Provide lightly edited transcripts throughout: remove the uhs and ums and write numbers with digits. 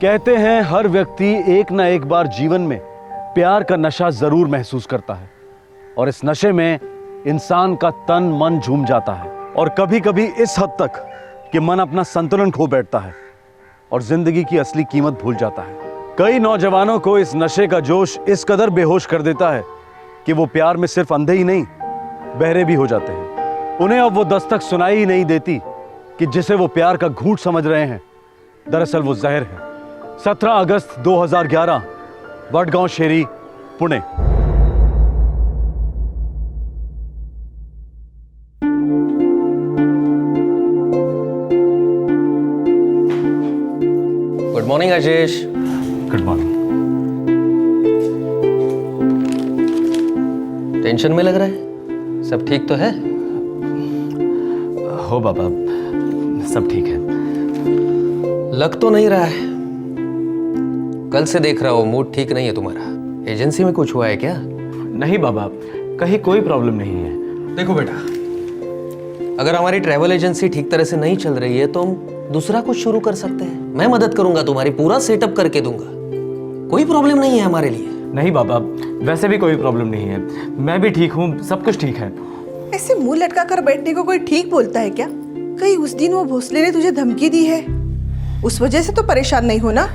कहते हैं हर व्यक्ति एक ना एक बार जीवन में प्यार का नशा जरूर महसूस करता है और इस नशे में इंसान का तन मन झूम जाता है और कभी कभी इस हद तक कि मन अपना संतुलन खो बैठता है और जिंदगी की असली कीमत भूल जाता है। कई नौजवानों को इस नशे का जोश इस कदर बेहोश कर देता है कि वो प्यार में सिर्फ अंधे ही नहीं बहरे भी हो जाते हैं। उन्हें अब वो दस्तक सुनाई ही नहीं देती कि जिसे वो प्यार का घूंट समझ रहे हैं दरअसल वो जहर है। 17 अगस्त 2011 Wadgaon Sheri, Pune. Good morning Ashish. Good morning. Tension में लग रहा है, सब ठीक तो है? हो बाबा, सब ठीक है। लग तो नहीं रहा है, कल से देख रहा हूँ मूड ठीक नहीं है तुम्हारा। एजेंसी में कुछ हुआ है क्या? नहीं बाबा, कहीं कोई प्रॉब्लम नहीं है। देखो बेटा, अगर हमारी ट्रैवल एजेंसी ठीक तरह से नहीं चल रही है तो हम दूसरा कुछ शुरू कर सकते हैं। मैं मदद करूंगा, तुम्हारी पूरा सेटअप करके दूंगा, कोई प्रॉब्लम नहीं है हमारे लिए। नहीं बाबा, वैसे भी कोई प्रॉब्लम नहीं है, मैं भी ठीक हूँ, सब कुछ ठीक है। ऐसे मुंह लटका कर बैठने को कोई ठीक बोलता है क्या? कहीं उस दिन वो भोसले ने तुझे धमकी दी है, उस वजह से तो परेशान नहीं हो ना?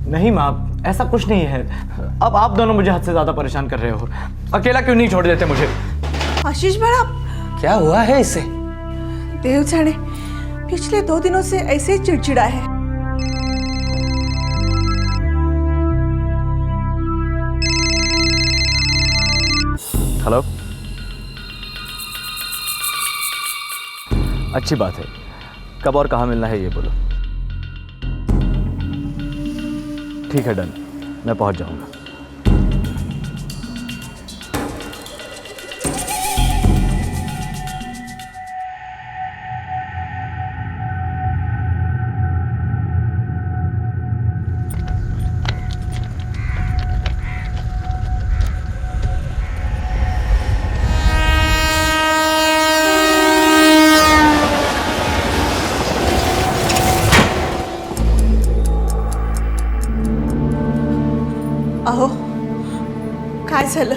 नहीं माँ, ऐसा कुछ नहीं है। अब आप दोनों मुझे हद से ज्यादा परेशान कर रहे हो। अकेला क्यों नहीं छोड़ देते मुझे? आशीष बड़ा, क्या हुआ है इसे? देव जाने, पिछले 2 दिनों से ऐसे ही चिड़चिड़ा है। हेलो, अच्छी बात है। कब और कहाँ मिलना है ये बोलो। ठीक है, डन, मैं पहुंच जाऊंगा। अहो, काय झालं?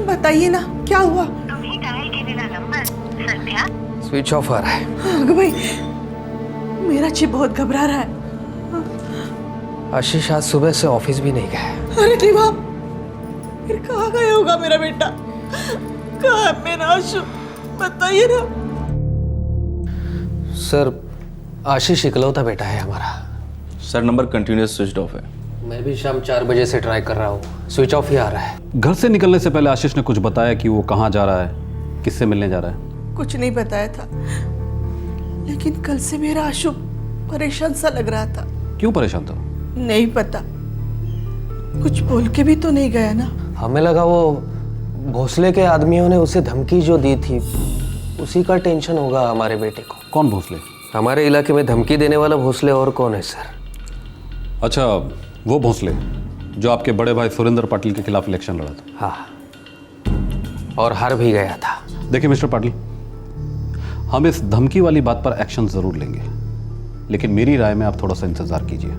बताइए ना, क्या हुआ? तुम्ही डायल केलेला नंबर सध्या स्विच ऑफ आ रहा है। अगं भाई, मेरा चिप बहुत घबरा रहा है। आशीष आज सुबह से ऑफिस भी नहीं गया। अरे देवा, फिर कहाँ गया होगा मेरा बेटा? कहाँ है मेरा आशु? बताइए ना। सर, आशीष इकलौता बेटा है हमारा। Sir, number continuous switch off है। मैं भी शाम 4 बजे से ट्राई कर रहा हूँ, स्विच ऑफ ही आ रहा है। घर से निकलने से पहले आशीष ने कुछ बताया कि वो कहाँ जा रहा है, किससे मिलने जा रहा है? कुछ नहीं बताया था, लेकिन कल से मेरा आशु परेशान सा लग रहा था। क्यों परेशान था? नहीं पता, कुछ बोल के भी तो नहीं गया ना। हमें लगा वो भोसले के आदमियों ने उसे धमकी जो दी थी उसी का टेंशन होगा हमारे बेटे को। कौन भोसले? हमारे इलाके में धमकी देने वाला भोसले और कौन है सर? अच्छा, वो भोसले जो आपके बड़े भाई सुरेंद्र पाटिल के खिलाफ इलेक्शन लड़ा था। हाँ, और हार भी गया था। देखिए मिस्टर पाटिल, हम इस धमकी वाली बात पर एक्शन जरूर लेंगे, लेकिन मेरी राय में आप थोड़ा सा इंतजार कीजिए।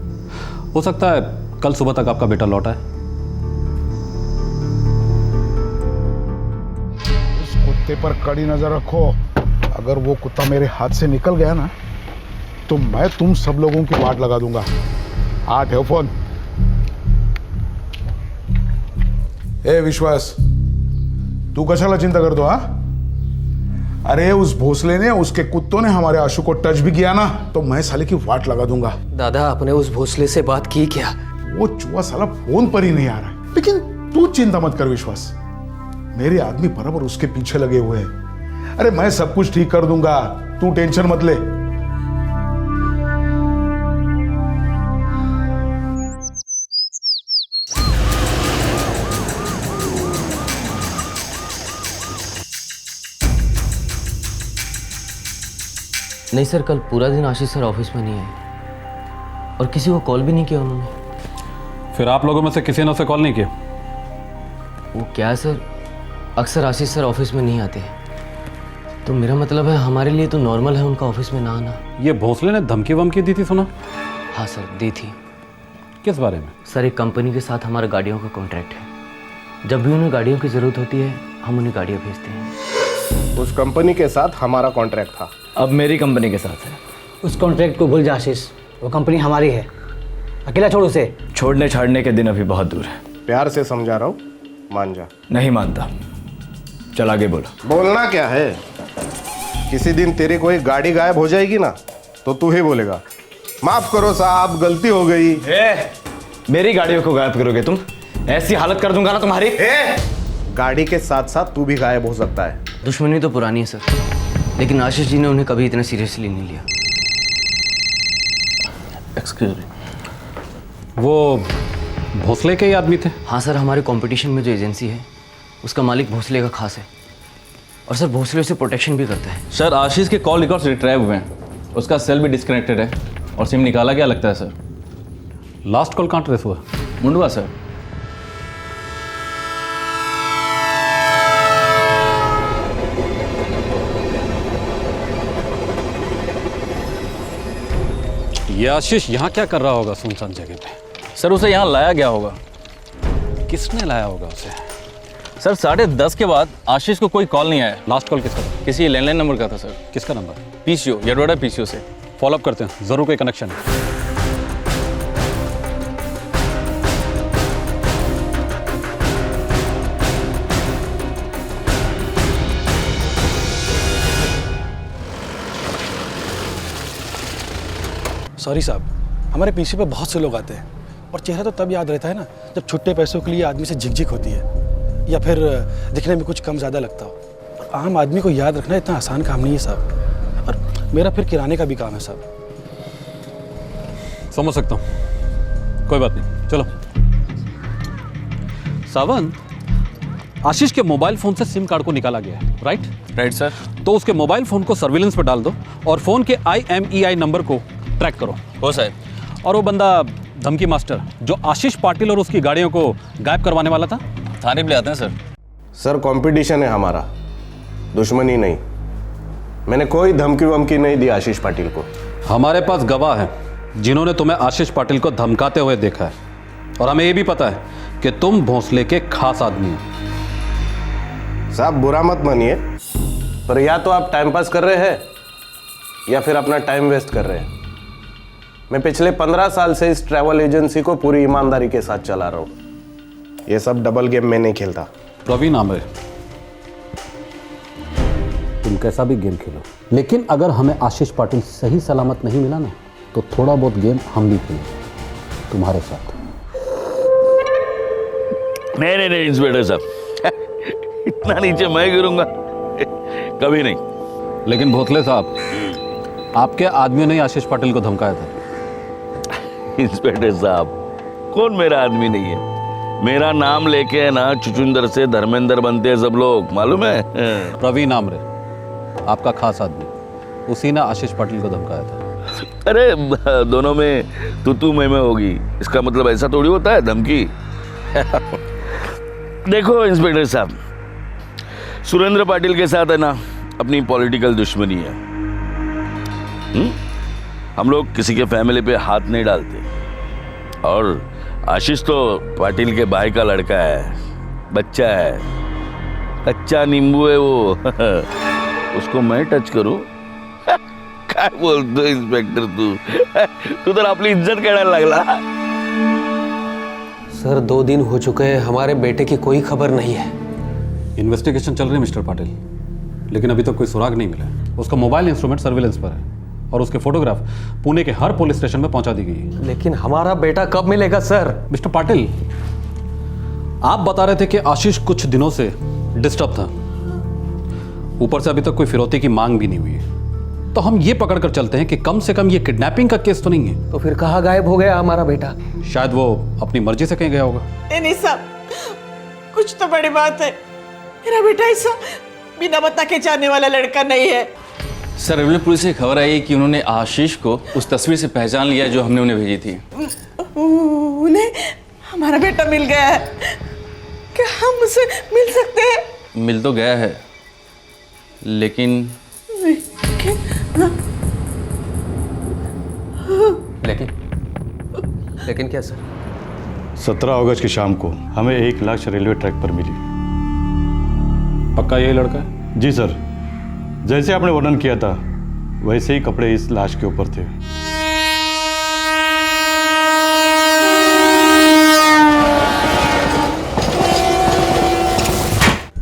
हो सकता है कल सुबह तक आपका बेटा लौटा है। उस कुत्ते पर कड़ी नजर रखो। अगर वो कुत्ता मेरे हाथ से निकल गया ना तो मैं तुम सब लोगों की वाट लगा दूंगा। हाँ, ठेव फोन। ए विश्वास, तू कशाला चिंता करतो? हा, अरे उस भोसले ने, उसके कुत्तों ने हमारे आशु को टच भी किया ना तो मैं साले की वाट लगा दूंगा। दादा, आपने उस भोसले से बात की क्या? वो चूहा साला फोन पर ही नहीं आ रहा है। लेकिन तू चिंता मत कर विश्वास, मेरे आदमी बराबर उसके पीछे लगे हुए हैं। अरे मैं सब कुछ ठीक कर दूंगा, तू टेंशन मत ले। नहीं सर, कल पूरा दिन आशीष सर ऑफिस में नहीं आए और किसी को कॉल भी नहीं किया उन्होंने। फिर आप लोगों में से किसी ने उसे कॉल नहीं किया? वो क्या है सर, अक्सर आशीष सर ऑफिस में नहीं आते, तो मेरा मतलब है हमारे लिए तो नॉर्मल है उनका ऑफिस में ना आना। ये भोसले ने धमकी वमकी दी थी सुना? हाँ सर, दी थी। किस बारे में? सर एक कंपनी के साथ हमारा गाड़ियों का कॉन्ट्रैक्ट है। जब भी उन्हें गाड़ियों की ज़रूरत होती है हम उन्हें गाड़ियाँ भेजते हैं। उस कंपनी के साथ हमारा कॉन्ट्रैक्ट था, अब मेरी कंपनी के साथ है। उस कॉन्ट्रैक्ट को भूल जा आशीष, वो कंपनी हमारी है, अकेला छोड़ उसे। छोड़ने छाड़ने के दिन अभी बहुत दूर है। प्यार से समझा रहा हूँ, मान जा। नहीं मानता, चल आगे बोलो। बोलना क्या है, किसी दिन तेरी कोई गाड़ी गायब हो जाएगी ना तो तू ही बोलेगा माफ करो साहब गलती हो गई। मेरी गाड़ियों को गायब करोगे तुम? ऐसी हालत कर दूंगा ना तुम्हारी। गाड़ी के साथ साथ तू भी गायब हो सकता है। दुश्मनी तो पुरानी है सर, लेकिन आशीष जी ने उन्हें कभी इतना सीरियसली नहीं लिया। एक्सक्यूज मी, वो भोसले के ही आदमी थे? हाँ सर, हमारे कंपटीशन में जो एजेंसी है उसका मालिक भोसले का खास है, और सर भोसले उसे प्रोटेक्शन भी करता है। सर आशीष के कॉल रिकॉर्ड्स रिट्राइव हुए हैं, उसका सेल भी डिस्कनेक्टेड है और सिम निकाला गया लगता है सर। लास्ट कॉल कहाँ ट्रेस हुआ? मुंडवा सर। ये आशीष यहाँ क्या कर रहा होगा सुनसान जगह पे? सर उसे यहाँ लाया गया होगा। किसने लाया होगा उसे? सर 10:30 के बाद आशीष को कोई कॉल नहीं आया। लास्ट कॉल किसका था? किसी लैंडलाइन नंबर का था सर। किसका नंबर? पीसीओ, यडवाड़ा पीसीओ से। फॉलोअप करते हैं, जरूर कोई कनेक्शन है। सॉरी साहब, हमारे पीछे पे बहुत से लोग आते हैं और चेहरा तो तब याद रहता है ना जब छुट्टे पैसों के लिए आदमी से झिकझिक होती है या फिर दिखने में कुछ कम ज़्यादा लगता हो। और आम आदमी को याद रखना इतना आसान काम नहीं है साहब, और मेरा फिर किराने का भी काम है साहब। समझ सकता हूँ, कोई बात नहीं, चलो। सावन, आशीष के मोबाइल फोन से सिम कार्ड को निकाला गया है, राइट सर। तो उसके मोबाइल फोन को सर्विलेंस पर डाल दो और फोन के IMEI नंबर को ट्रैक करो। हो सर। और वो बंदा धमकी मास्टर जो आशीष पाटिल और उसकी गाड़ियों को गायब करवाने वाला था, थाने पे ले आते हैं सर। सर कंपटीशन है हमारा, दुश्मनी नहीं। मैंने कोई धमकी वमकी नहीं दी आशीष पाटिल को। हमारे पास गवाह हैं जिन्होंने तुम्हें आशीष पाटिल को धमकाते हुए देखा है, और हमें ये भी पता है कि तुम भोसले के खास आदमी हो। साहब बुरा मत मानिए, पर या तो आप टाइम पास कर रहे हैं या फिर अपना टाइम वेस्ट कर रहे हैं। मैं पिछले 15 साल से इस ट्रैवल एजेंसी को पूरी ईमानदारी के साथ चला रहा हूँ। ये सब डबल गेम में नहीं खेलता। प्रवीण आमरे, तुम कैसा भी गेम खेलो, लेकिन अगर हमें आशीष पाटिल सही सलामत नहीं मिला ना तो थोड़ा बहुत गेम हम भी खेलें तुम्हारे साथ। नहीं इंस्पेक्टर साहब, इतना नीचे मैं गिरूंगा कभी नहीं। लेकिन भोसले साहब, आपके आदमियों ने आशीष पाटिल को धमकाया था। इंस्पेक्टर साहब, कौन मेरा आदमी नहीं है? मेरा नाम लेके है ना चुचुंदर से धर्मेंद्र बनते हैं सब लोग, मालूम है? प्रवीण आमरे, आपका खास आदमी, उसी ने आशीष पाटिल को धमकाया था। अरे दोनों में तू मैं होगी, इसका मतलब ऐसा थोड़ी होता है धमकी। देखो इंस्पेक्टर साहब, सुरेंद्र पाटिल के साथ है ना अपनी पॉलिटिकल दुश्मनी है। हम लोग किसी के फैमिली पे हाथ नहीं डालते, और आशीष तो पाटिल के भाई का लड़का है, बच्चा है, कच्चा नींबू है वो। उसको मैं टच करूं? काय बोलतो इंस्पेक्टर तू तर आपली इज्जत काढायला लागला। सर 2 दिन हो चुके हैं, हमारे बेटे की कोई खबर नहीं है। इन्वेस्टिगेशन चल रही है मिस्टर पाटिल, लेकिन अभी तक कोई सुराग नहीं मिला है। उसका मोबाइल इंस्ट्रूमेंट सर्विलेंस पर है और उसके फोटोग्राफ पुणे के हर पुलिस स्टेशन में पहुंचा दी गई है। लेकिन हमारा बेटा कब मिलेगा सर? मिस्टर पाटिल, आप बता रहे थे कि आशीष कुछ दिनों से डिस्टर्ब था, ऊपर से अभी तक कोई फिरौती की मांग भी नहीं हुई है, तो हम ये पकड़ कर चलते हैं कि कम से कम ये किडनैपिंग का केस तो नहीं है। तो फिर कहाँ गायब हो गया हमारा बेटा? शायद वो अपनी मर्जी से कहीं गया होगा। नहीं साहब, कुछ तो बड़ी बात है। मेरा बेटा ऐसा बिना बता के जाने वाला लड़का नहीं है। सर रेलवे पुलिस से खबर आई कि उन्होंने आशीष को उस तस्वीर से पहचान लिया जो हमने उन्हें भेजी थी। उन्हें हमारा बेटा मिल गया है, क्या हम उसे मिल सकते हैं? मिल तो गया है, लेकिन लेकिन क्या सर? 17 अगस्त की शाम को हमें एक लाश रेलवे ट्रैक पर मिली। पक्का यही लड़का है? जी सर, जैसे आपने वर्णन किया था वैसे ही कपड़े इस लाश के ऊपर थे।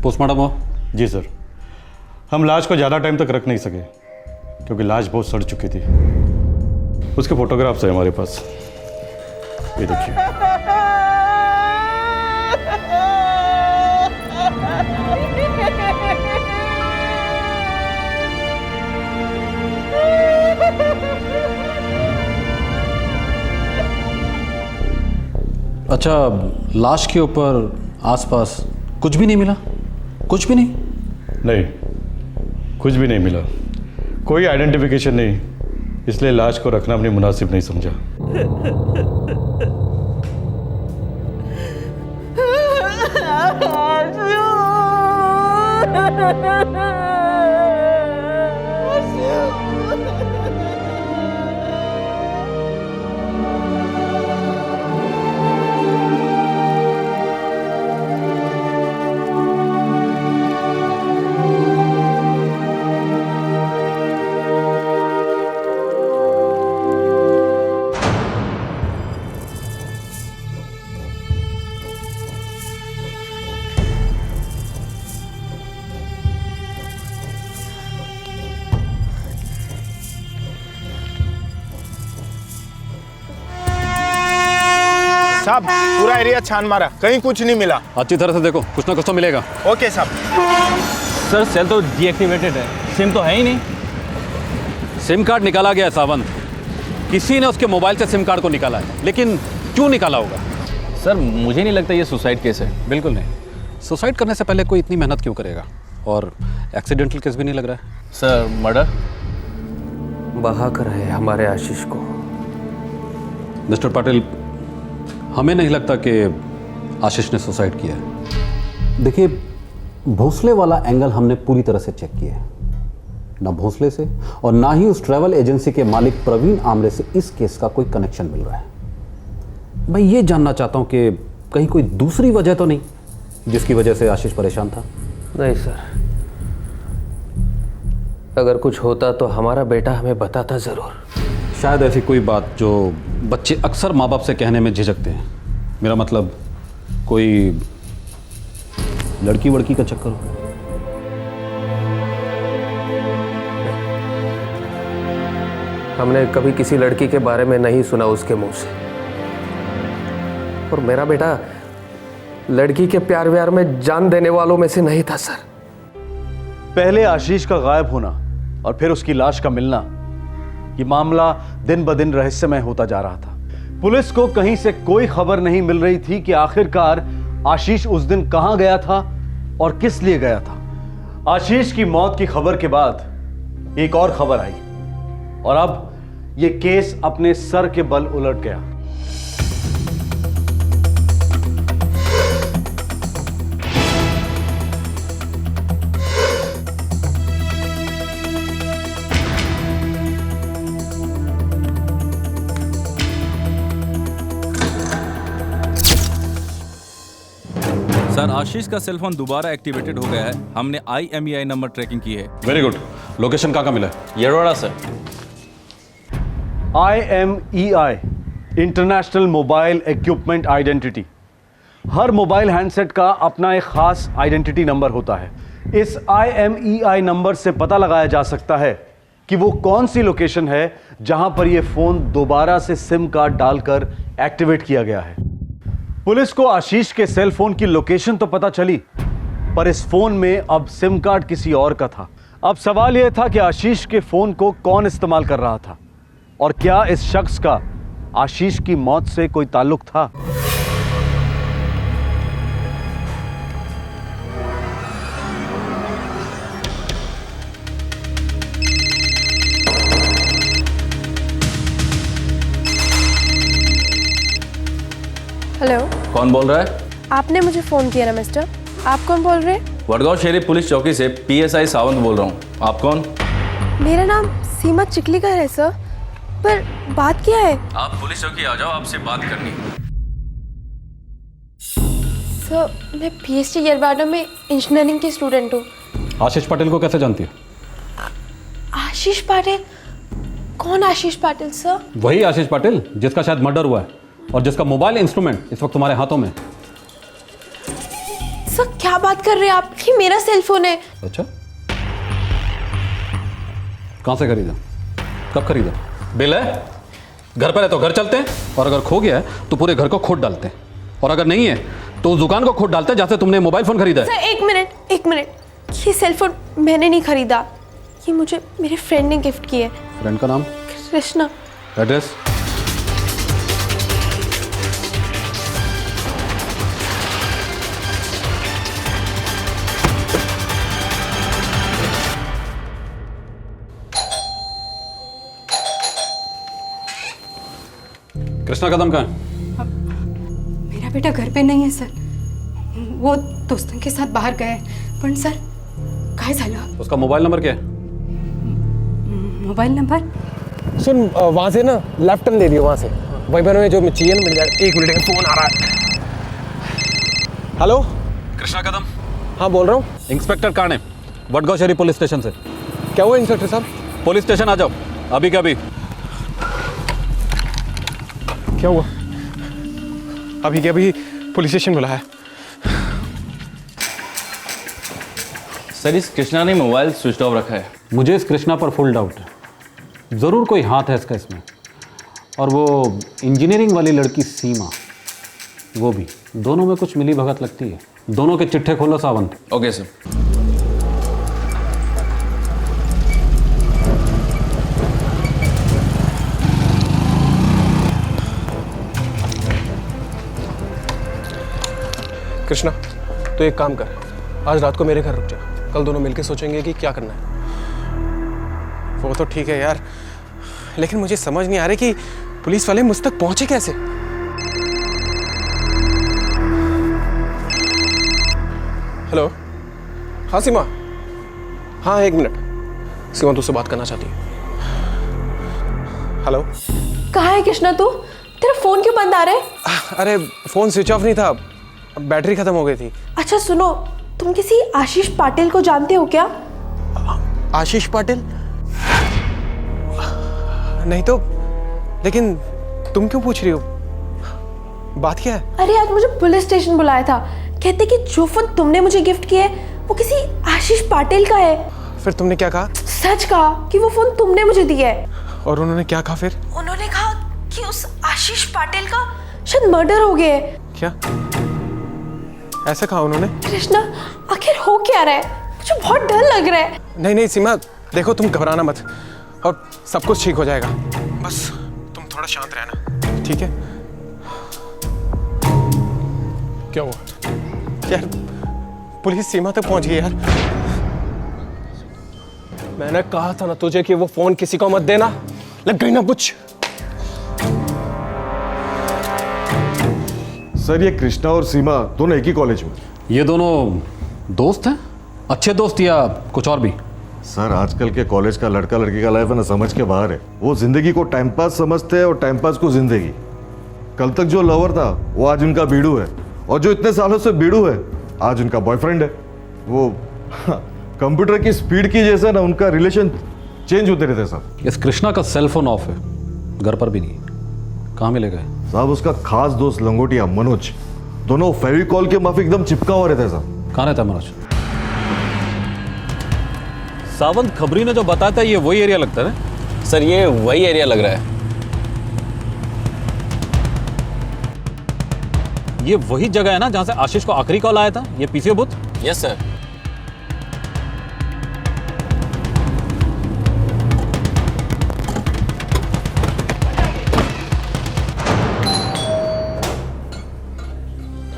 पोस्टमार्टम हो? जी सर, हम लाश को ज़्यादा टाइम तक रख नहीं सके क्योंकि लाश बहुत सड़ चुकी थी। उसके फोटोग्राफ्स हैं हमारे पास, ये देखिए। अच्छा, लाश के ऊपर आसपास कुछ भी नहीं मिला? कुछ भी नहीं? नहीं, कुछ भी नहीं मिला, कोई आइडेंटिफिकेशन नहीं, इसलिए लाश को रखना अपनी मुनासिब नहीं समझा। साहब, पूरा एरिया छान मारा, कहीं कुछ नहीं मिला। अच्छी तरह से देखो, कुछ ना कुछ तो मिलेगा। ओके साहब। सर सेल तो डीएक्टिवेटेड है, सिम तो है ही नहीं। सिम कार्ड निकाला गया है सावंत, किसी ने उसके मोबाइल से सिम कार्ड को निकाला है, लेकिन क्यों निकाला होगा? सर मुझे नहीं लगता ये सुसाइड केस है। बिल्कुल नहीं। सुसाइड करने से पहले कोई इतनी मेहनत क्यों करेगा? और एक्सीडेंटल केस भी नहीं लग रहा है। Sir murder? बहा कर है हमारे आशीष को। मिस्टर पाटिल, हमें नहीं लगता कि आशीष ने सुसाइड किया है। देखिए, भोसले वाला एंगल हमने पूरी तरह से चेक किया है। ना भोसले से और ना ही उस ट्रैवल एजेंसी के मालिक प्रवीण आमरे से इस केस का कोई कनेक्शन मिल रहा है। मैं ये जानना चाहता हूं कि कहीं कोई दूसरी वजह तो नहीं जिसकी वजह से आशीष परेशान था? नहीं सर, अगर कुछ होता तो हमारा बेटा हमें बताता जरूर। शायद ऐसी कोई बात जो बच्चे अक्सर माँ बाप से कहने में झिझकते हैं। मेरा मतलब कोई लड़की वड़की का चक्कर हो। हमने कभी किसी लड़की के बारे में नहीं सुना उसके मुंह से, और मेरा बेटा लड़की के प्यार व्यार में जान देने वालों में से नहीं था सर। पहले आशीष का गायब होना और फिर उसकी लाश का मिलना, ये मामला दिन ब दिन रहस्यमय होता जा रहा था। पुलिस को कहीं से कोई खबर नहीं मिल रही थी कि आखिरकार आशीष उस दिन कहां गया था और किस लिए गया था। आशीष की मौत की खबर के बाद एक और खबर आई और अब यह केस अपने सर के बल उलट गया। सर, आशीष का सेलफोन दोबारा एक्टिवेटेड हो गया है। हमने IMEI नंबर ट्रैकिंग की है। Very good. लोकेशन कहाँ मिला? Yerwada sir. IMEI international mobile equipment identity. हर मोबाइल हैंडसेट का अपना एक खास आइडेंटिटी नंबर होता है। इस IMEI नंबर से पता लगाया जा सकता है कि वो कौन सी लोकेशन है जहां पर यह फोन दोबारा से सिम कार्ड डालकर एक्टिवेट किया गया है। पुलिस को आशीष के सेल फोन की लोकेशन तो पता चली, पर इस फोन में अब सिम कार्ड किसी और का था। अब सवाल यह था कि आशीष के फोन को कौन इस्तेमाल कर रहा था और क्या इस शख्स का आशीष की मौत से कोई ताल्लुक था। हेलो, कौन बोल रहा है? आपने मुझे फ़ोन किया ना मिस्टर। आप कौन बोल रहे हैं? वडगांव शहरी पुलिस चौकी से PSI सावंत बोल रहा हूँ। आप कौन? मेरा नाम सीमा चिखलीकर है सर, पर बात क्या है? आप पुलिस चौकी आ जाओ, आपसे बात करनी है। सर मैं PhD येरवाड़ा में इंजीनियरिंग की स्टूडेंट हूँ। आशीष पाटिल को कैसे जानती हो? आशीष पाटिल? कौन आशीष पाटिल सर? वही आशीष पाटिल जिसका शायद मर्डर हुआ है और जिसका मोबाइल इंस्ट्रूमेंट इस वक्त तुम्हारे हाथों में। सर क्या बात कर रहे हैं आप? ये मेरा सेल फोन है। अच्छा, कहाँ से खरीदा? कब खरीदा? बिल है? घर पर है तो घर चलते हैं, और अगर खो गया है तो पूरे घर को खोद डालते हैं, और अगर नहीं है तो उस दुकान को खोद डालते हैं जहाँ से तुमने मोबाइल फोन खरीदा है। सर एक मिनट, ये सेल फोन मैंने नहीं खरीदा, ये मुझे मेरे फ्रेंड ने गिफ्ट किया है। फ्रेंड का नाम? कृष्णा। एड्रेस? कृष्णा कदम कहाँ है? मेरा बेटा घर पे नहीं है सर, वो दोस्तों के साथ बाहर गए। पण सर काय झालं? उसका मोबाइल नंबर क्या है? Mobile number? सुन, वहां से ना लेफ्ट टर्न ले लियो, वहां से वहीं पर हमें जो चाहिए ना मिल जाएगा। 1 मिनट में फोन आ रहा है। हेलो, कृष्णा कदम? हाँ बोल रहा हूँ। Inspector Kane, Wadgaon police station से। क्या हुआ इंस्पेक्टर साहब? पुलिस स्टेशन आ जाओ अभी के अभी। क्या हुआ? अभी के अभी पुलिस स्टेशन बुलाया है। सर इस कृष्णा ने मोबाइल स्विच ऑफ रखा है। मुझे इस कृष्णा पर फुल डाउट है, ज़रूर कोई हाथ है इसका इसमें। और वो इंजीनियरिंग वाली लड़की सीमा, वो भी, दोनों में कुछ मिली भगत लगती है। दोनों के चिट्ठे खोलो सावंत। Okay sir. कृष्णा, तो एक काम कर, आज रात को मेरे घर रुक जा, कल दोनों मिलके सोचेंगे कि क्या करना है। वो तो ठीक है यार, लेकिन मुझे समझ नहीं आ रही कि पुलिस वाले मुझ तक पहुंचे कैसे। हेलो, हाँ सीमा। हाँ 1 मिनट, सीमा तुझसे बात करना चाहती है। हेलो। कहाँ है कृष्णा तू? तेरा फोन क्यों बंद आ रहा है? अरे फोन स्विच ऑफ नहीं था, बैटरी खत्म हो गई थी। अच्छा सुनो, तुम किसी आशीष पाटिल को जानते हो क्या? आशीष पाटिल? नहीं तो, लेकिन तुम क्यों पूछ रही हो? बात क्या है? अरे आज मुझे पुलिस स्टेशन बुलाया था, कहते कि जो फोन तुमने मुझे गिफ्ट किया है वो किसी आशीष पाटिल का है। फिर तुमने क्या कहा? सच कहा कि वो फोन तुमने मुझे दिया है। और उन्होंने क्या कहा फिर? उन्होंने कहा कि उस आशीष पाटिल का शायद मर्डर हो गया है। क्या ऐसा कहा उन्होंने? कृष्णा आखिर हो क्या रहा है? मुझे बहुत डर लग रहा है। नहीं नहीं सीमा, देखो तुम घबराना मत और सब कुछ ठीक हो जाएगा, बस तुम थोड़ा शांत रहना, ठीक है? क्या हुआ यार? पुलिस सीमा तक पहुंच गई यार। मैंने कहा था ना तुझे कि वो फोन किसी को मत देना, लग गई ना कुछ। सर ये कृष्णा और सीमा दोनों एक ही कॉलेज में। ये दोनों दोस्त हैं? अच्छे दोस्त या कुछ और भी? सर आजकल के कॉलेज का लड़का लड़की का लाइफ है ना समझ के बाहर है। वो जिंदगी को टाइम पास समझते हैं और टाइम पास को जिंदगी। कल तक जो लवर था वो आज उनका बीड़ू है, और जो इतने सालों से बीड़ू है आज उनका बॉयफ्रेंड है। वो कंप्यूटर की स्पीड की जैसे ना उनका रिलेशन चेंज होते रहते साहब। इस कृष्णा का सेल फोन ऑफ है, घर पर भी नहीं। कहाँ मिलेगा साहब? उसका खास दोस्त लंगोटिया मनोज, दोनों फेविकॉल के माफी एकदम चिपका हुआ रहता है साहब। कहाँ रहता है मनोज? सावंत खबरी ने जो बताया था ये वही एरिया लगता है ना? सर ये वही एरिया लग रहा है। ये वही जगह है ना जहां से आशीष को आखिरी कॉल आया था, ये पीसीओ बूथ? Yes sir.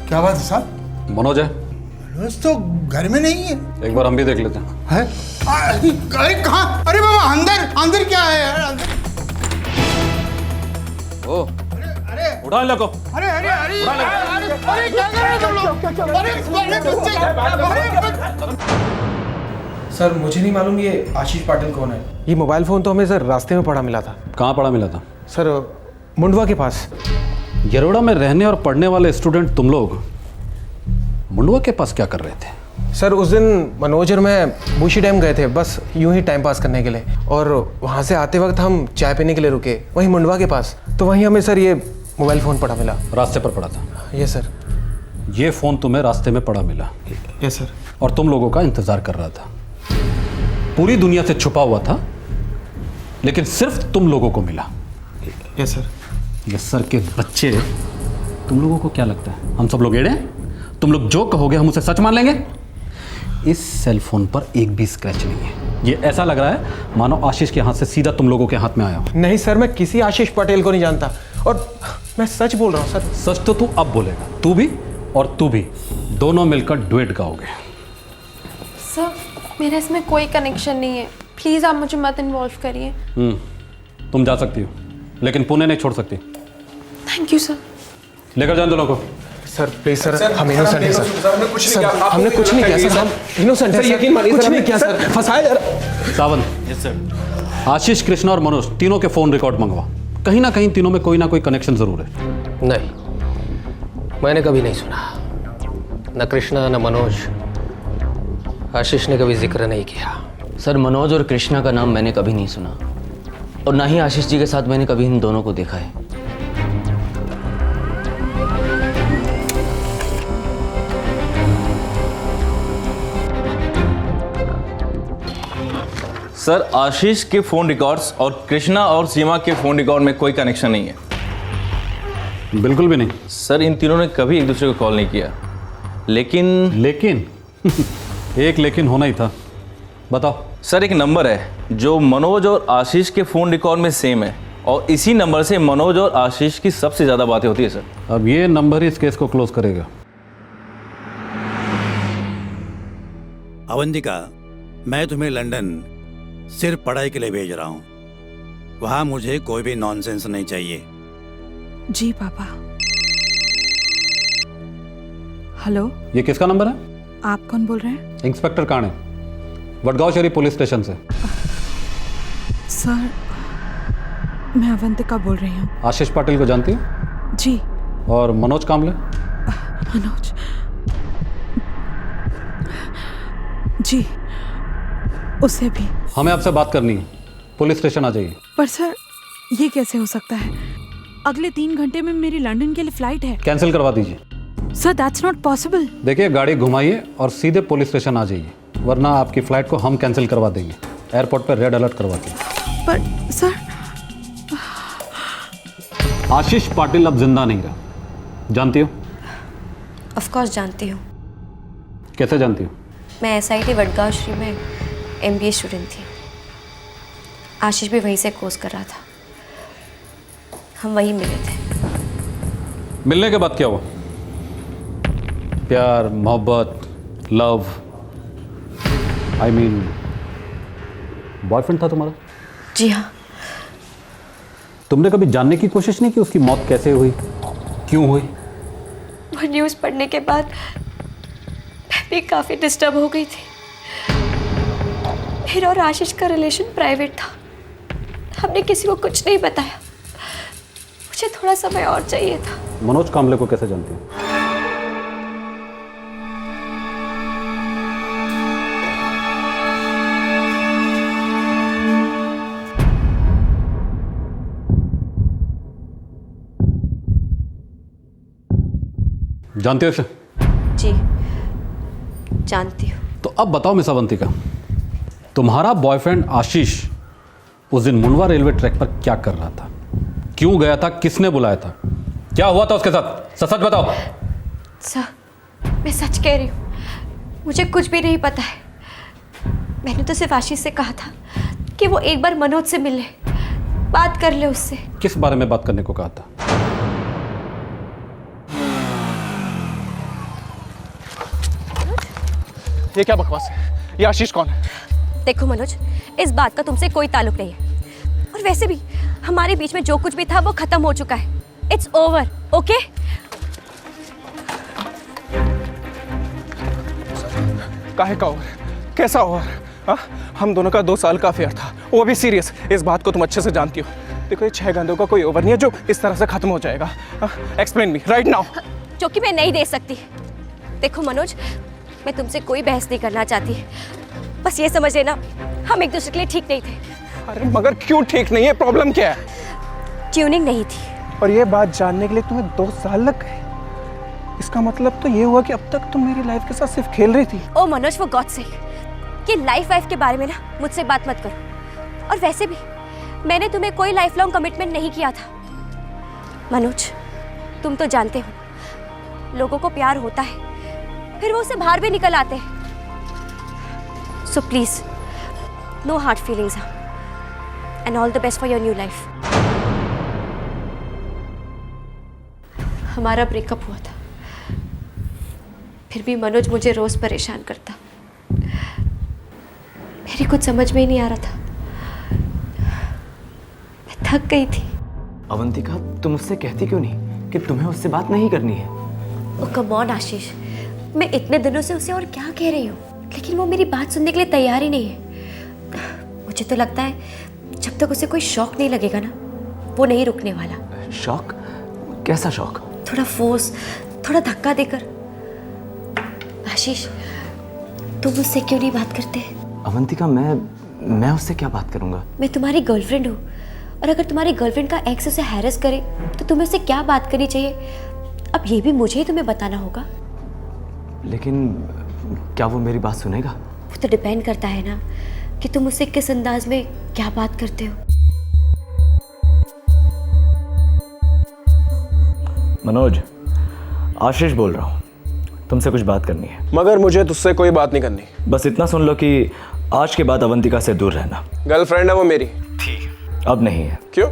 क्या बात है साहब? मनोज है? मनोज तो घर में नहीं है। एक बार हम भी देख लेते हैं। है? अरे कहाँ? अरे बाबा अंदर अंदर क्या है यार? अंदर ओ उड़ा ले को। अरे अरे अरे अरे क्या कर रहे हो तुम लोग? अरे सर मुझे नहीं मालूम ये आशीष पाटिल कौन है। ये मोबाइल फोन तो हमें सर रास्ते में पड़ा मिला था। कहाँ पड़ा मिला था? सर मुंडवा के पास। येरवड़ा में रहने और पढ़ने वाले स्टूडेंट तुम लोग मुंडवा के पास क्या कर रहे थे? सर उस दिन मनोज और मैं बूशी डैम गए थे, बस यूं ही टाइम पास करने के लिए, और वहाँ से आते वक्त हम चाय पीने के लिए रुके वहीं मुंडवा के पास। तो वहीं हमें सर ये मोबाइल फ़ोन पड़ा मिला। रास्ते पर पड़ा था? Yes sir. ये फ़ोन तुम्हें रास्ते में पड़ा मिला? Yes sir. और तुम लोगों का इंतज़ार कर रहा था, पूरी दुनिया से छुपा हुआ था, लेकिन सिर्फ तुम लोगों को मिला। Yes sir. ये सर के बच्चे, तुम लोगों को क्या लगता है हम सब लोग एड़े हैं? तुम लोग जो कहोगे हम उसे सच मान लेंगे? इस सेल फोन पर एक भी स्क्रैच नहीं है। ये ऐसा लग रहा है मानो आशीष के हाथ से सीधा तुम लोगों के हाथ में आया हो। नहीं सर, मैं किसी आशीष पटेल को नहीं जानता, और मैं सच बोल रहा हूँ सर। सच तो तू अब बोलेगा, तू भी और तू भी, दोनों मिलकर डुएट गाओगे। सर मेरा इसमें कोई कनेक्शन नहीं है, प्लीज़ आप मुझे मत इन्वॉल्व करिए। तुम जा सकती हो, लेकिन पुणे नहीं छोड़ सकती। Thank you sir. लेकर जाओ दोनों को। सर प्लीज सर, हम इनोसेंट हैं सर। हमने कुछ नहीं किया सर, हम इनोसेंट हैं सर, यकीन मानिए सर, हमने किया सर, फंसाया यार। सावंत। Yes sir. आशीष, कृष्णा और मनोज तीनों के फोन रिकॉर्ड मंगवा। कहीं ना कहीं तीनों में कोई ना कोई कनेक्शन जरूर है। नहीं, मैंने कभी नहीं सुना, न कृष्णा न मनोज, आशीष ने कभी जिक्र नहीं किया। सर मनोज और कृष्णा का नाम मैंने कभी नहीं सुना, और ना ही आशीष जी के साथ मैंने कभी इन दोनों को देखा है। सर आशीष के फोन रिकॉर्ड्स और कृष्णा और सीमा के फोन रिकॉर्ड में कोई कनेक्शन नहीं है। बिल्कुल भी नहीं। सर इन तीनों ने कभी एक दूसरे को कॉल नहीं किया। लेकिन एक लेकिन होना ही था। बताओ। सर एक नंबर है जो मनोज और आशीष के फोन रिकॉर्ड में सेम है, और इसी नंबर से मनोज और आशीष की सबसे ज़्यादा बातें होती है सर। अब ये नंबर ही इस केस को क्लोज करेगा। अवंतिका, मैं तुम्हें लंदन सिर्फ पढ़ाई के लिए भेज रहा हूँ। वहाँ मुझे कोई भी नॉनसेंस नहीं चाहिए। जी पापा। हेलो, ये किसका नंबर है? आप कौन बोल रहे हैं? इंस्पेक्टर काणे, वडगांव शरीफ पुलिस स्टेशन से। सर मैं अवंतिका बोल रही हूँ। आशीष पाटिल को जानती हो? जी। और मनोज कामले? मनोज, जी, उससे भी। हमें आपसे बात करनी है, पुलिस स्टेशन आ जाइए। पर सर ये कैसे हो सकता है? अगले 3 घंटे में मेरी लंदन के लिए फ्लाइट है। कैंसिल करवा दीजिए। Sir that's not possible. देखिए गाड़ी घुमाइए और सीधे पुलिस स्टेशन आ जाइए, वरना आपकी फ्लाइट को हम कैंसिल करवा देंगे। एयरपोर्ट पर रेड अलर्ट करवा देंगे। पर सर, आशीष पाटिल अब जिंदा नहीं रहा, जानती हो? ऑफ कोर्स जानती हूँ। कैसे जानती हो? मैं SIT वडगांव श्री में MBA स्टूडेंट थी। आशीष भी वहीं से कोर्स कर रहा था, हम वहीं मिले थे। मिलने के बाद क्या हुआ? प्यार, मोहब्बत, लव, आई मीन बॉयफ्रेंड था तुम्हारा? जी हाँ। तुमने कभी जानने की कोशिश नहीं की उसकी मौत कैसे हुई, क्यों हुई? वो न्यूज़ पढ़ने के बाद मैं भी काफ़ी डिस्टर्ब हो गई थी। मेरा और आशीष का रिलेशन प्राइवेट था, हमने किसी को कुछ नहीं बताया। मुझे थोड़ा समय और चाहिए था। मनोज कामले को कैसे जानती हो? जानते हो इसे? जी जानती हूँ। तो अब बताओ मिस अवंतिका, तुम्हारा बॉयफ्रेंड आशीष उस दिन मुंडवा रेलवे ट्रैक पर क्या कर रहा था, क्यों गया था, किसने बुलाया था, क्या हुआ था उसके साथ? सच सच बताओ। सर मैं सच कह रही हूँ, मुझे कुछ भी नहीं पता है। मैंने तो सिर्फ आशीष से कहा था कि वो एक बार मनोज से मिले, बात कर ले उससे। किस बारे में बात करने को कहा था? ये क्या बकवास है? ये आशीष कौन है? देखो मनोज, इस बात का तुमसे कोई ताल्लुक नहीं है, और वैसे भी हमारे बीच में जो कुछ भी था वो खत्म हो चुका है। It's over, okay? काहे का ओवर? कैसा ओवर? हाँ, हम दोनों का 2 साल का अफेयर था, वो भी सीरियस। इस बात को तुम अच्छे से जानती हो। देखो ये 6 घंटों का कोई ओवर नहीं है जो इस तरह से खत्म हो जाएगा। Explain me right now. जो कि मैं नहीं दे सकती। देखो मनोज, मैं तुमसे कोई बहस नहीं करना चाहती, बस ये समझ लेना हम एक दूसरे के लिए ठीक नहीं थे। अरे मगर क्यों ठीक नहीं है? प्रॉब्लम क्या है? ट्यूनिंग नहीं थी। और ये बात जानने के लिए तुम्हें 2 साल लग गए? इसका मतलब तो ये हुआ कि अब तक तुम मेरी लाइफ के साथ सिर्फ खेल रही थी। ओ मनोज, वो गॉड से कि लाइफ के बारे में ना मुझसे बात मत करो। और वैसे भी मैंने तुम्हें कोई लाइफ लॉन्ग कमिटमेंट नहीं किया था। मनोज, तुम तो जानते हो लोगों को प्यार होता है, फिर वो उसे बाहर भी निकल आते हैं। So please, no hard feelings and all the best for your new life. हमारा ब्रेकअप हुआ था, फिर भी मनोज मुझे रोज परेशान करता। मेरी कुछ समझ में ही नहीं आ रहा था, मैं थक गई थी। अवंतिका, तुम उससे कहती क्यों नहीं कि तुम्हें उससे बात नहीं करनी है? ओ कम ऑन आशीष, मैं इतने दिनों से उसे और क्या कह रही हूँ, लेकिन वो मेरी बात सुनने के लिए तैयार ही नहीं है। मुझे तो लगता है जब तक उसे कोई शौक नहीं लगेगा ना, वो नहीं रुकने वाला। शौक? कैसा शौक? थोड़ा फोर्स, थोड़ा धक्का देकर। आशीष, तुम मुझसे क्यों नहीं बात करते? अवंतिका, मैं उससे क्या बात करूंगा? मैं तुम्हारी गर्लफ्रेंड हूँ, और अगर तुम्हारी गर्लफ्रेंड का एक्स उसे हैरेस करे तो तुम्हें उससे क्या बात करनी चाहिए, अब ये भी मुझे ही तुम्हें बताना होगा। लेकिन क्या वो मेरी बात सुनेगा? वो तो डिपेंड करता है ना कि तुम उससे किस अंदाज में क्या बात करते हो। मनोज, आशीष बोल रहा हूँ, तुमसे कुछ बात करनी है। मगर मुझे तुझसे कोई बात नहीं करनी। बस इतना सुन लो कि आज के बाद अवंतिका से दूर रहना। गर्लफ्रेंड है वो मेरी। अब नहीं है। क्यों?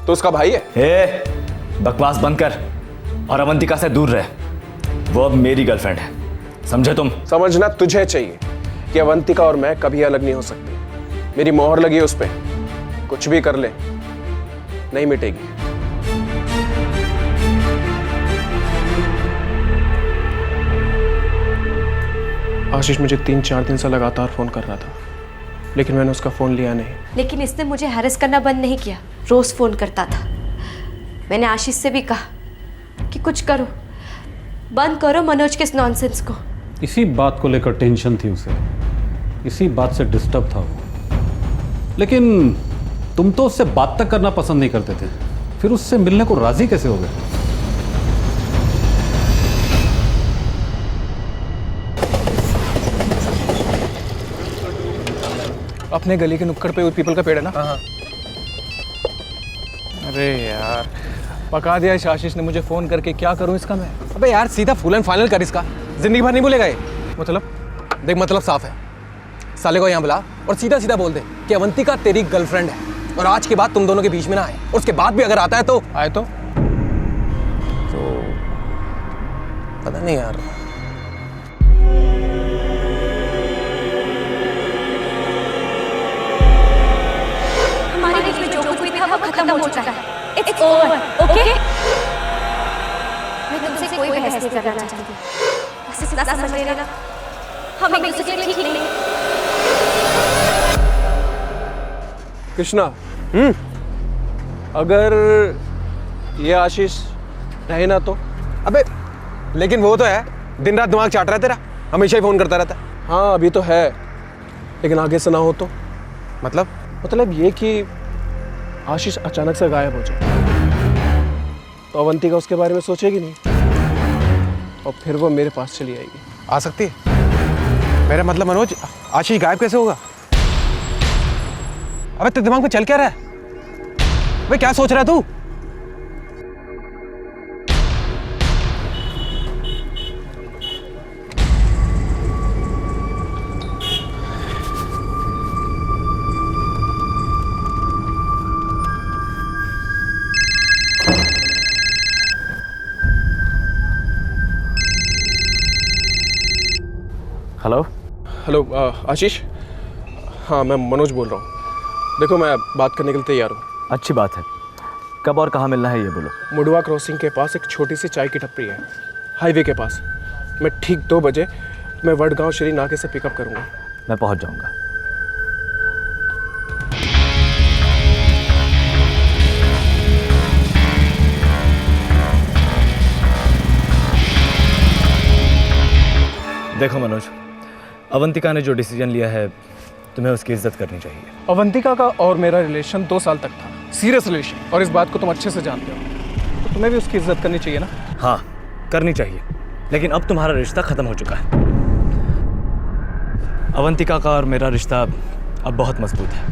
तो उसका भाई है। ए, बकवास बंद कर और अवंतिका से दूर रह। वो अब मेरी गर्लफ्रेंड है, समझे तुम? समझना तुझे चाहिए कि अवंतिका और मैं कभी अलग नहीं हो सकते। मेरी मोहर लगी है उस पे, कुछ भी कर ले नहीं मिटेगी। आशीष मुझे 3-4 दिन से लगातार फोन कर रहा था, लेकिन मैंने उसका फोन लिया नहीं। लेकिन इसने मुझे हैरेस करना बंद नहीं किया, रोज फोन करता था। मैंने आशीष से भी कहा कि कुछ करो, बंद करो मनोज के इस नॉनसेंस को। इसी बात को लेकर टेंशन थी उसे, इसी बात से डिस्टर्ब था वो। लेकिन तुम तो उससे बात तक करना पसंद नहीं करते थे, फिर उससे मिलने को राजी कैसे हो गए? अपने गली के नुक्कड़ पे वो पीपल का पेड़ है ना? हाँ। अरे यार, पका दिया इस आशीष ने मुझे फोन करके। क्या करूं इसका मैं? अबे यार, सीधा फुल एंड फाइनल कर इसका, जिंदगी भर नहीं भूलेगा ये। मतलब देख, मतलब साफ है, साले को यहाँ बुला और सीधा सीधा बोल दे कि अवंतिका तेरी गर्लफ्रेंड है, और आज के बाद तुम दोनों के बीच में ना आए, और उसके बाद भी अगर आता है तो आए तो पता नहीं यार। हमारे बीच में जो कुछ भी था वो खत्म हो चुका है। It's over, okay? मैं तुमसे कोई बहस नहीं करना चाहती, बस इतना समझ लेना हम एक दूसरे के लिए ठीक नहीं। कृष्णा, अगर ये आशीष रहे ना तो? अबे लेकिन वो तो है, दिन रात दिमाग चाट रहा है तेरा, हमेशा ही फोन करता रहता है। हाँ अभी तो है, लेकिन आगे से ना हो तो? मतलब ये कि आशीष अचानक से गायब हो जाए तो अवंतिका उसके बारे में सोचेगी नहीं, और फिर वो मेरे पास चली आएगी। आ सकती है? मेरा मतलब मनोज, आशीष गायब कैसे होगा? अबे तेरे दिमाग में चल क्या रहा है? अबे क्या सोच रहा है तू? हेलो आशीष, हाँ मैं मनोज बोल रहा हूँ। देखो मैं बात करने के लिए तैयार हूँ। अच्छी बात है, कब और कहाँ मिलना है ये बोलो। मुडवा क्रॉसिंग के पास एक छोटी सी चाय की टपरी है, हाईवे के पास। मैं ठीक 2 बजे मैं वडगांव श्री नाके से पिकअप करूँगा। मैं पहुँच जाऊँगा। देखो मनोज, अवंतिका ने जो डिसीजन लिया है तुम्हें उसकी इज्जत करनी चाहिए। अवंतिका का और मेरा रिलेशन 2 साल तक था, सीरियस रिलेशन, और इस बात को तुम अच्छे से जानते हो, तो तुम्हें भी उसकी इज्जत करनी चाहिए ना। हाँ करनी चाहिए, लेकिन अब तुम्हारा रिश्ता खत्म हो चुका है। अवंतिका का और मेरा रिश्ता अब बहुत मजबूत है,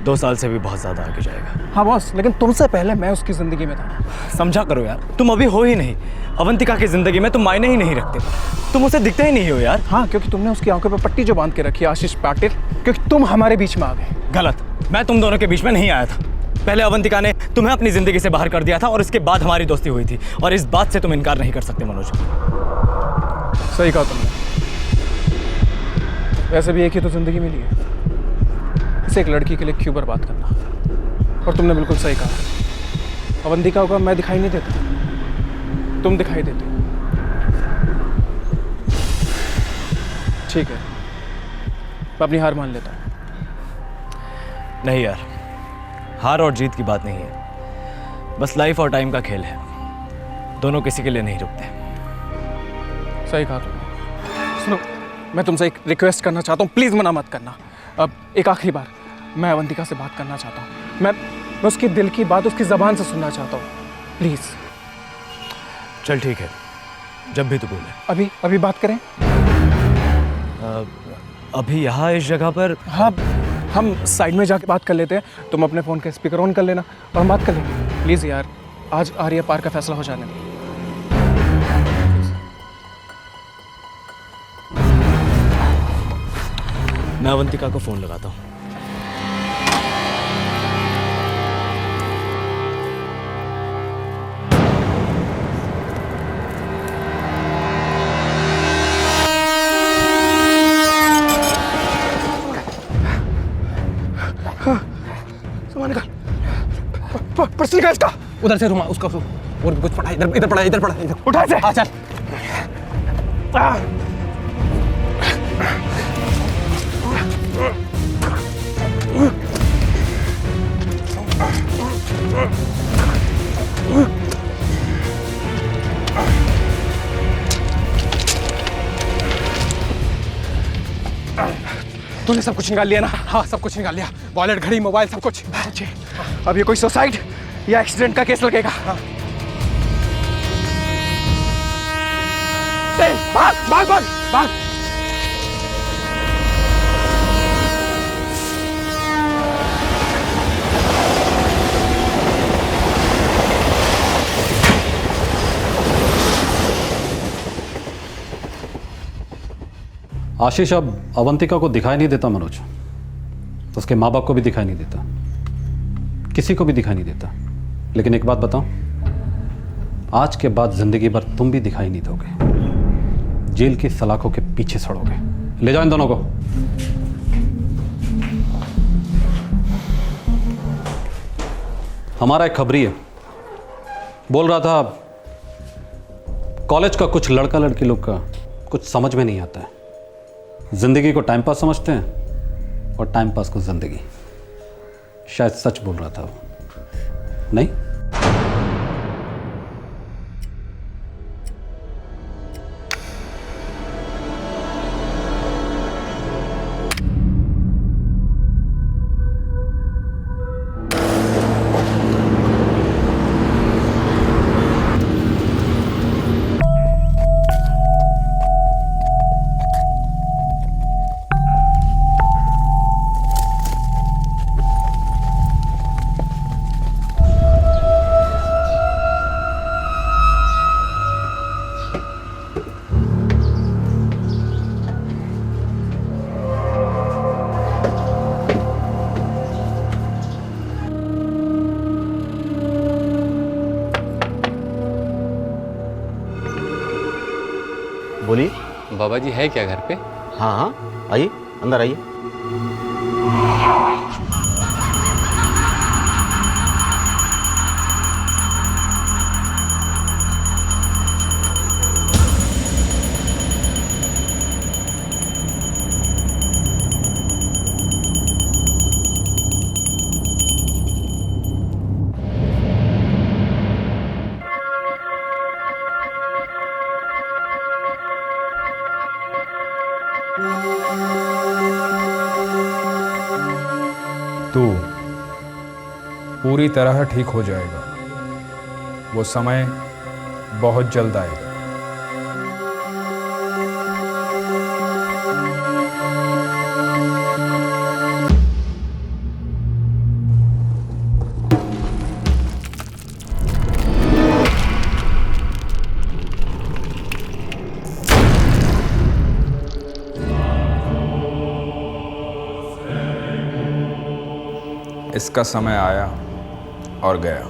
2 साल से भी बहुत ज़्यादा आगे जाएगा। हाँ बॉस, लेकिन तुमसे पहले मैं उसकी ज़िंदगी में था। समझा करो यार, तुम अभी हो ही नहीं। अवंतिका की ज़िंदगी में तुम मायने ही नहीं रखते, तुम उसे दिखते ही नहीं हो यार। हाँ, क्योंकि तुमने उसकी आंखों पे पट्टी जो बांध के रखी आशीष पाटिल, क्योंकि तुम हमारे बीच में आ गए। गलत, मैं तुम दोनों के बीच में नहीं आया था। पहले अवंतिका ने तुम्हें अपनी ज़िंदगी से बाहर कर दिया था और इसके बाद हमारी दोस्ती हुई थी, और इस बात से तुम इनकार नहीं कर सकते मनोज। सही कहा तुमने, वैसे भी एक ही तो ज़िंदगी मिली है, इसे एक लड़की के लिए क्यों बर्बाद करना। और तुमने बिल्कुल सही कहा, अवंतिका को मैं दिखाई नहीं देता, तुम दिखाई देते। ठीक है, मैं अपनी हार मान लेता हूँ। नहीं यार, हार और जीत की बात नहीं है, बस लाइफ और टाइम का खेल है, दोनों किसी के लिए नहीं रुकते। सही कहा तुमने। सुनो, मैं तुमसे एक रिक्वेस्ट करना चाहता हूँ, प्लीज़ मना मत करना। अब एक आखिरी बार मैं अवंतिका से बात करना चाहता हूँ, मैं उसके दिल की बात उसकी ज़बान से सुनना चाहता हूँ, प्लीज़। चल ठीक है, जब भी तू बोले। अभी बात करें? अभी यहाँ इस जगह पर? हाँ, हम साइड में जाके बात कर लेते हैं, तुम अपने फ़ोन का स्पीकर ऑन कर लेना और हम बात कर लेंगे। प्लीज़ यार, आज आर्या पार का फैसला हो जाने दो। मैं अवंतिका को फ़ोन लगाता हूँ। सामान निकाल, पर्स निकाल इसका। उधर से रुमा उसका और कुछ पड़ा, इधर पड़ा, इधर पड़ा, इधर उठा इसे। हाँ चल। तूने सब कुछ निकाल लिया ना? हाँ, सब कुछ निकाल लिया, वॉलेट, घड़ी, मोबाइल, सब कुछ। अब ये कोई सुसाइड या एक्सीडेंट का केस लगेगा। भाग भाग भाग भाग। आशीष अब अवंतिका को दिखाई नहीं देता मनोज, तो उसके माँ बाप को भी दिखाई नहीं देता, किसी को भी दिखाई नहीं देता। लेकिन एक बात बताऊं, आज के बाद जिंदगी भर तुम भी दिखाई नहीं दोगे, जेल की सलाखों के पीछे सड़ोगे। ले जाओ इन दोनों को। हमारा एक खबरी है, बोल रहा था कॉलेज का कुछ लड़का लड़की लोग का कुछ समझ में नहीं आता है, जिंदगी को टाइम पास समझते हैं और टाइम पास को जिंदगी। शायद सच बोल रहा था वो, नहीं? बोलिए। बाबा जी है क्या घर पे? हाँ हाँ, आइए, अंदर आइए। तू पूरी तरह ठीक हो जाएगा, वो समय बहुत जल्द आएगा। इसका समय आया और गया।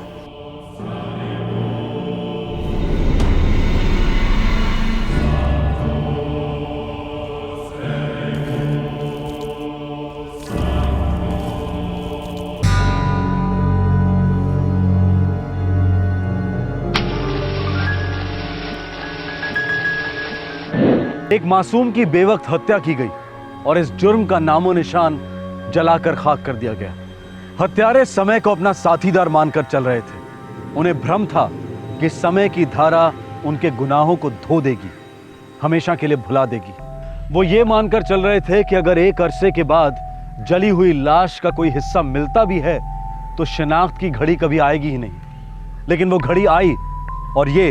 एक मासूम की बेवक्त हत्या की गई और इस जुर्म का नामो निशान जलाकर खाक कर दिया गया। हत्यारे समय को अपना साथीदार मानकर चल रहे थे। उन्हें भ्रम था कि समय की धारा उनके गुनाहों को धो देगी, हमेशा के लिए भुला देगी। वो ये मानकर चल रहे थे कि अगर एक अरसे के बाद जली हुई लाश का कोई हिस्सा मिलता भी है तो शिनाख्त की घड़ी कभी आएगी ही नहीं। लेकिन वो घड़ी आई और ये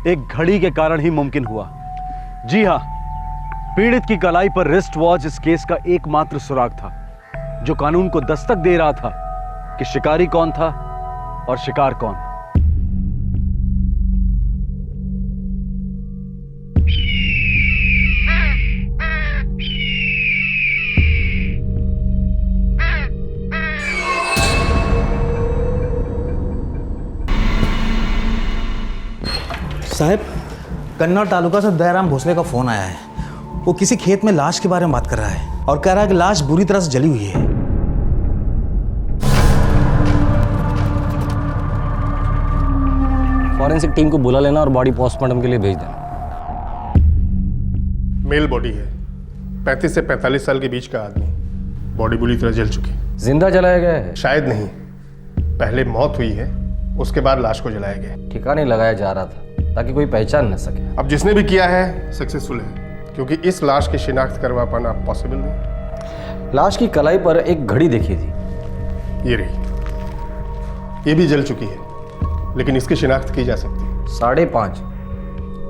एक घड़ी के कारण ही मुमकिन हुआ। जी हां, पीड़ित की कलाई पर रिस्ट वॉच इस केस का एकमात्र सुराग था जो कानून को दस्तक दे रहा था कि शिकारी कौन था और शिकार कौन। साहब, कन्नौर तालुका से दयाराम भोसले का फोन आया है। वो किसी खेत में लाश के बारे में बात कर रहा है और कह रहा है कि लाश बुरी तरह से जली हुई है। फॉरेंसिक टीम को बुला लेना और बॉडी पोस्टमार्टम के लिए भेज देना। मेल बॉडी है, 35 से 45 साल के बीच का आदमी। बॉडी बुरी तरह जल चुकी। जिंदा जलाया गया है? शायद नहीं, पहले मौत हुई है, उसके बाद लाश को जलाया गया। ठिकाने लगाया जा रहा था ताकि कोई पहचान न सके। अब जिसने भी किया है सक्सेसफुल है, क्योंकि इस लाश की शिनाख्त करवा पाना पॉसिबल नहीं। लाश की कलाई पर एक घड़ी देखी थी। ये रही, ये भी जल चुकी है, लेकिन इसकी शिनाख्त की जा सकती है। 5:30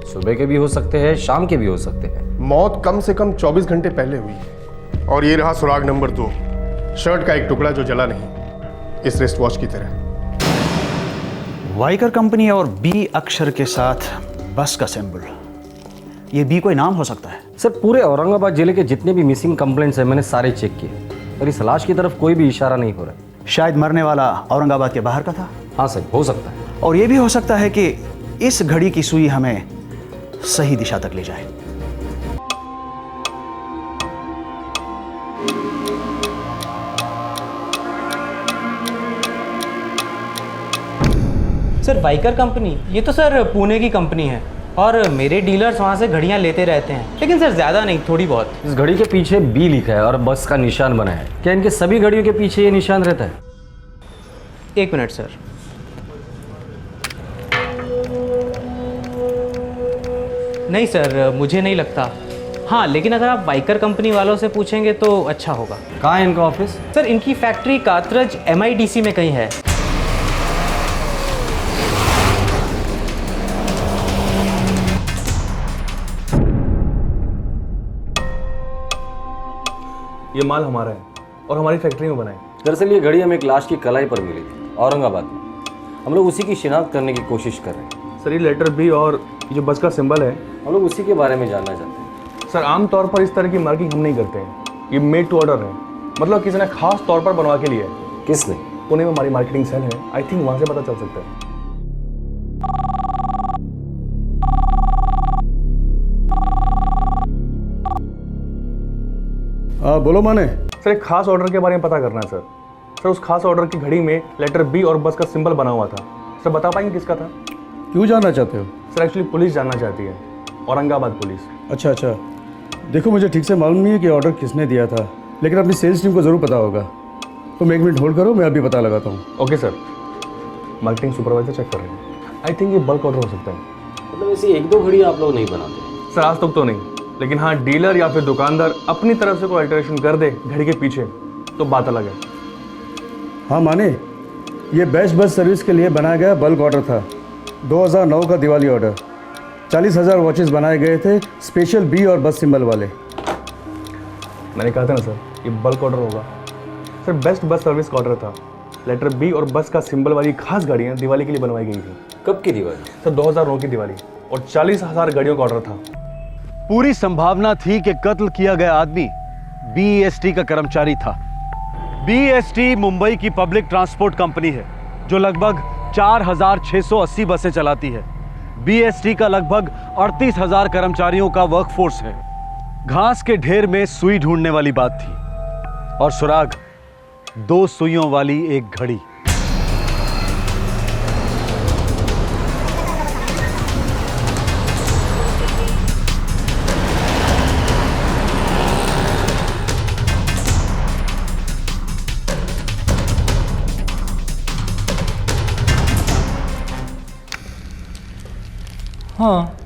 सुबह के भी हो सकते हैं, शाम के भी हो सकते हैं। मौत कम से कम 24 घंटे पहले हुई है। और ये रहा सुराग नंबर 2, शर्ट का एक टुकड़ा जो जला नहीं, इस रिस्ट वॉच की तरह। वाइकर कंपनी और बी अक्षर के साथ बस का सिंबल। ये बी कोई नाम हो सकता है? सर, पूरे औरंगाबाद जिले के जितने भी मिसिंग कंप्लेंट्स हैं मैंने सारे चेक किए और इस लाश की तरफ कोई भी इशारा नहीं हो रहा है। शायद मरने वाला औरंगाबाद के बाहर का था। हाँ सर, हो सकता है। और ये भी हो सकता है कि इस घड़ी की सुई हमें सही दिशा तक ले जाए। सर, वाइकर कंपनी, ये तो सर पुणे की कंपनी है और मेरे डीलर्स वहाँ से घड़ियाँ लेते रहते हैं, लेकिन सर ज़्यादा नहीं, थोड़ी बहुत। इस घड़ी के पीछे बी लिखा है और बस का निशान बना है। क्या इनके सभी घड़ियों के पीछे ये निशान रहता है? 1 मिनट सर। नहीं सर, मुझे नहीं लगता। हाँ, लेकिन अगर आप वाइकर कंपनी वालों से पूछेंगे तो अच्छा होगा। कहाँ है इनका ऑफिस? सर, इनकी फैक्ट्री कात्रज MIDC में कहीं है। ये माल हमारा है और हमारी फैक्ट्री में बना है। दरअसल ये घड़ी हमें एक लाश की कलाई पर मिली थी औरंगाबाद में। हम लोग उसी की शिनाख्त करने की कोशिश कर रहे हैं। सर, ये लेटर बी और ये जो बस का सिंबल है, हम लोग उसी के बारे में जानना चाहते हैं। सर, आमतौर पर इस तरह की मार्किंग हम नहीं करते हैं। ये मेड टू ऑर्डर है, मतलब किसी ने खास तौर पर बनवा के लिए है। किसने? पुणे में हमारी मार्केटिंग सेल है, आई थिंक वहाँ से पता चल सकता है। बोलो माने। सर, एक खास ऑर्डर के बारे में पता करना है सर। सर, उस खास ऑर्डर की घड़ी में लेटर बी और बस का सिंबल बना हुआ था। सर, बता पाएंगे किसका था? क्यों जानना चाहते हो? सर, एक्चुअली पुलिस जानना चाहती है, औरंगाबाद पुलिस। अच्छा अच्छा, देखो मुझे ठीक से मालूम नहीं है कि ऑर्डर किसने दिया था, लेकिन अपनी सेल्स टीम को ज़रूर पता होगा। तुम 1 मिनट होल्ड करो, मैं अभी पता लगाता हूँ। Okay sir. Marketing supervisor check कर रहे हैं। आई थिंक ये बल्क ऑर्डर हो सकता है। मतलब ऐसी 1-2 घड़ी आप लोग नहीं बनाते? सर, आज तक तो नहीं, लेकिन हाँ, डीलर या फिर दुकानदार अपनी तरफ से कोई अल्टरेशन कर दे घड़ी के पीछे तो बात अलग है। हाँ माने, ये बेस्ट बस सर्विस के लिए बनाया गया बल्क ऑर्डर था। 2009 का दिवाली ऑर्डर। 40,000 वॉचेस बनाए गए थे, स्पेशल बी और बस सिंबल वाले। मैंने कहा था ना सर, ये बल्क ऑर्डर होगा। सर बेस्ट बस सर्विस का ऑर्डर था। लेटर बी और बस का सिंबल वाली खास गाड़ियाँ दिवाली के लिए बनवाई गई थी। कब की दिवाली? सर 2009 की दिवाली, और 40,000 गाड़ियों का ऑर्डर था। पूरी संभावना थी कि कत्ल किया गया आदमी बीईएसटी का कर्मचारी था। बीईएसटी मुंबई की पब्लिक ट्रांसपोर्ट कंपनी है जो लगभग 4,680 बसें चलाती है। बीईएसटी का लगभग 38,000 कर्मचारियों का वर्कफोर्स है। घास के ढेर में सुई ढूंढने वाली बात थी, और सुराग 2 सुइयों वाली एक घड़ी। हाँ,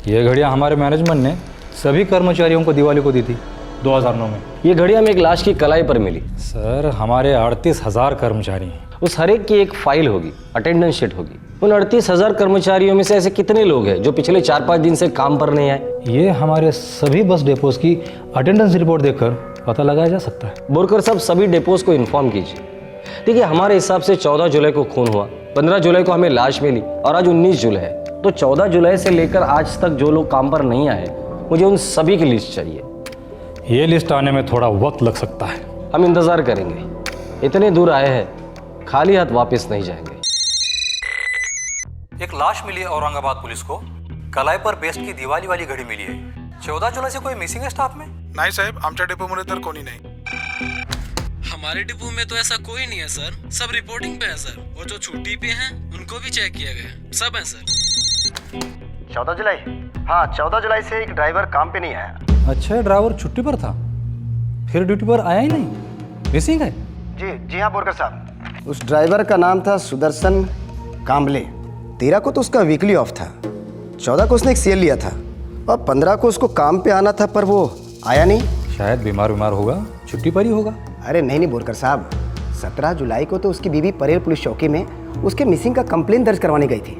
ये घड़ियाँ हमारे मैनेजमेंट ने सभी कर्मचारियों को दिवाली को दी थी 2009 में। ये घड़ी हमें एक लाश की कलाई पर मिली। सर, हमारे 38,000 कर्मचारी हैं। उस हर एक की एक फाइल होगी, अटेंडेंस शीट होगी। उन 38,000 कर्मचारियों में से ऐसे कितने लोग हैं जो पिछले 4-5 दिन से काम पर नहीं आए? ये हमारे सभी बस डिपोज की अटेंडेंस रिपोर्ट देखकर पता लगाया जा सकता है। बोरकर साहब, सभी डिपोज को इन्फॉर्म कीजिए। देखिए, हमारे हिसाब से 14 जुलाई को खून हुआ, 15 जुलाई को हमें लाश मिली, और आज 19 जुलाई है। तो 14 जुलाई से लेकर आज तक जो लोग काम पर नहीं आए, मुझे उन सभी की लिस्ट चाहिए। ये लिस्ट आने में थोड़ा वक्त लग सकता है। हम इंतजार करेंगे। इतने दूर आए हैं, खाली हाथ वापस नहीं जाएंगे। एक लाश मिली है औरंगाबाद पुलिस को। कलाई पर बेस्ट की दिवाली वाली घड़ी मिली है। 14 जुलाई से कोई मिसिंग है स्टाफ में? नाही साहेब, आमच्या डेपोमध्ये तर कोणी नाही। हमारे डिपो में तो ऐसा कोई नहीं है सर, सब रिपोर्टिंग पे है सर। और जो छुट्टी पे हैं उनको भी चेक किया गया, सब है सर। 14 जुलाई? हाँ, 14 जुलाई से एक ड्राइवर काम पे नहीं आया। अच्छा, ड्राइवर छुट्टी पर था, फिर ड्यूटी पर आया ही नहीं, मिसिंग है? जी हाँ बोरकर साहब। उस ड्राइवर का नाम था सुदर्शन कांबले। 13 को तो उसका वीकली ऑफ था, 14 को उसने एक सीएल लिया था, और 15 को उसको काम पे आना था, पर वो आया नहीं। शायद बीमार होगा, छुट्टी पर ही होगा। अरे नहीं बोरकर साहब, 17 जुलाई को तो उसकी बीवी परेल पुलिस चौकी में उसके मिसिंग का कंप्लेन दर्ज करवाने गई थी।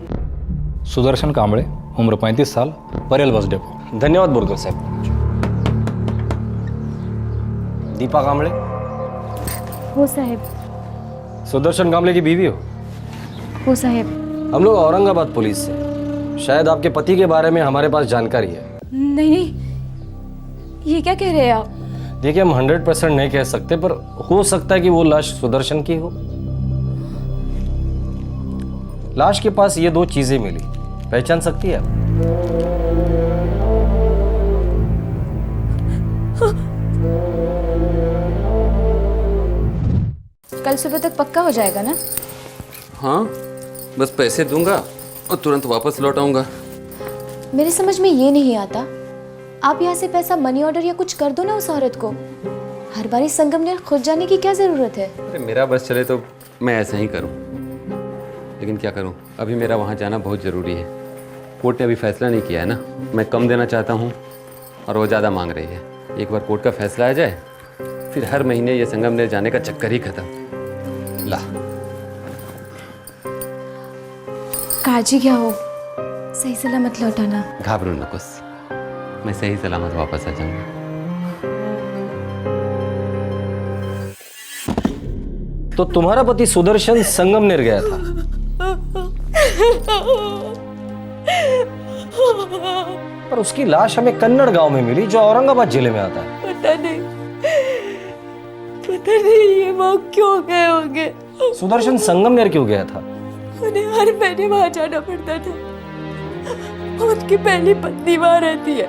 सुदर्शन कांबळे, उम्र 35 साल, परेल बस डिपो। धन्यवाद बोरकर साहब। दीपा कांबळे? हो साहेब। सुदर्शन कांबळे की बीवी हो? हो साहेब। हम लोग औरंगाबाद पुलिस से, शायद आपके पति के बारे में हमारे पास जानकारी है। नहीं, ये क्या कह रहे हैं आप? देखिए, हम 100% नहीं कह सकते, पर हो सकता है कि वो लाश सुदर्शन की हो। लाश के पास ये 2 चीजें मिली, पहचान सकती है आप? कल सुबह तक पक्का हो जाएगा ना? हाँ, बस पैसे दूंगा और तुरंत वापस लौट आऊंगा। मेरे समझ में ये नहीं आता, आप यहाँ से पैसा मनी ऑर्डर या कुछ कर दो ना उस औरत को। हर बारी संगम ने खुद जाने की क्या जरूरत है? अरे मेरा बस चले तो मैं ऐसा ही करूं, लेकिन क्या करूं, अभी मेरा वहाँ जाना बहुत ज़रूरी है। कोर्ट ने अभी फैसला नहीं किया है ना, मैं कम देना चाहता हूँ और वो ज़्यादा मांग रही है। एक बार कोर्ट का फैसला आ जाए, फिर हर महीने ये संगमनेर जाने का चक्कर ही खत्म। ला, काजी क्या हो, सही सलामत लौटाना। घाबरू नकोस, मैं सही सलामत वापस आ जाऊंगा। तो तुम्हारा पति सुदर्शन संगमनेर गया था, पर उसकी लाश हमें कन्नड़ गांव में मिली जो औरंगाबाद जिले में आता है। पता नहीं ये वो क्यों गए होंगे। सुदर्शन संगमनेर क्यों गया था? उन्हें हर महीने वहां जाना पड़ता था। उनकी पहली पत्नी वहां रहती है,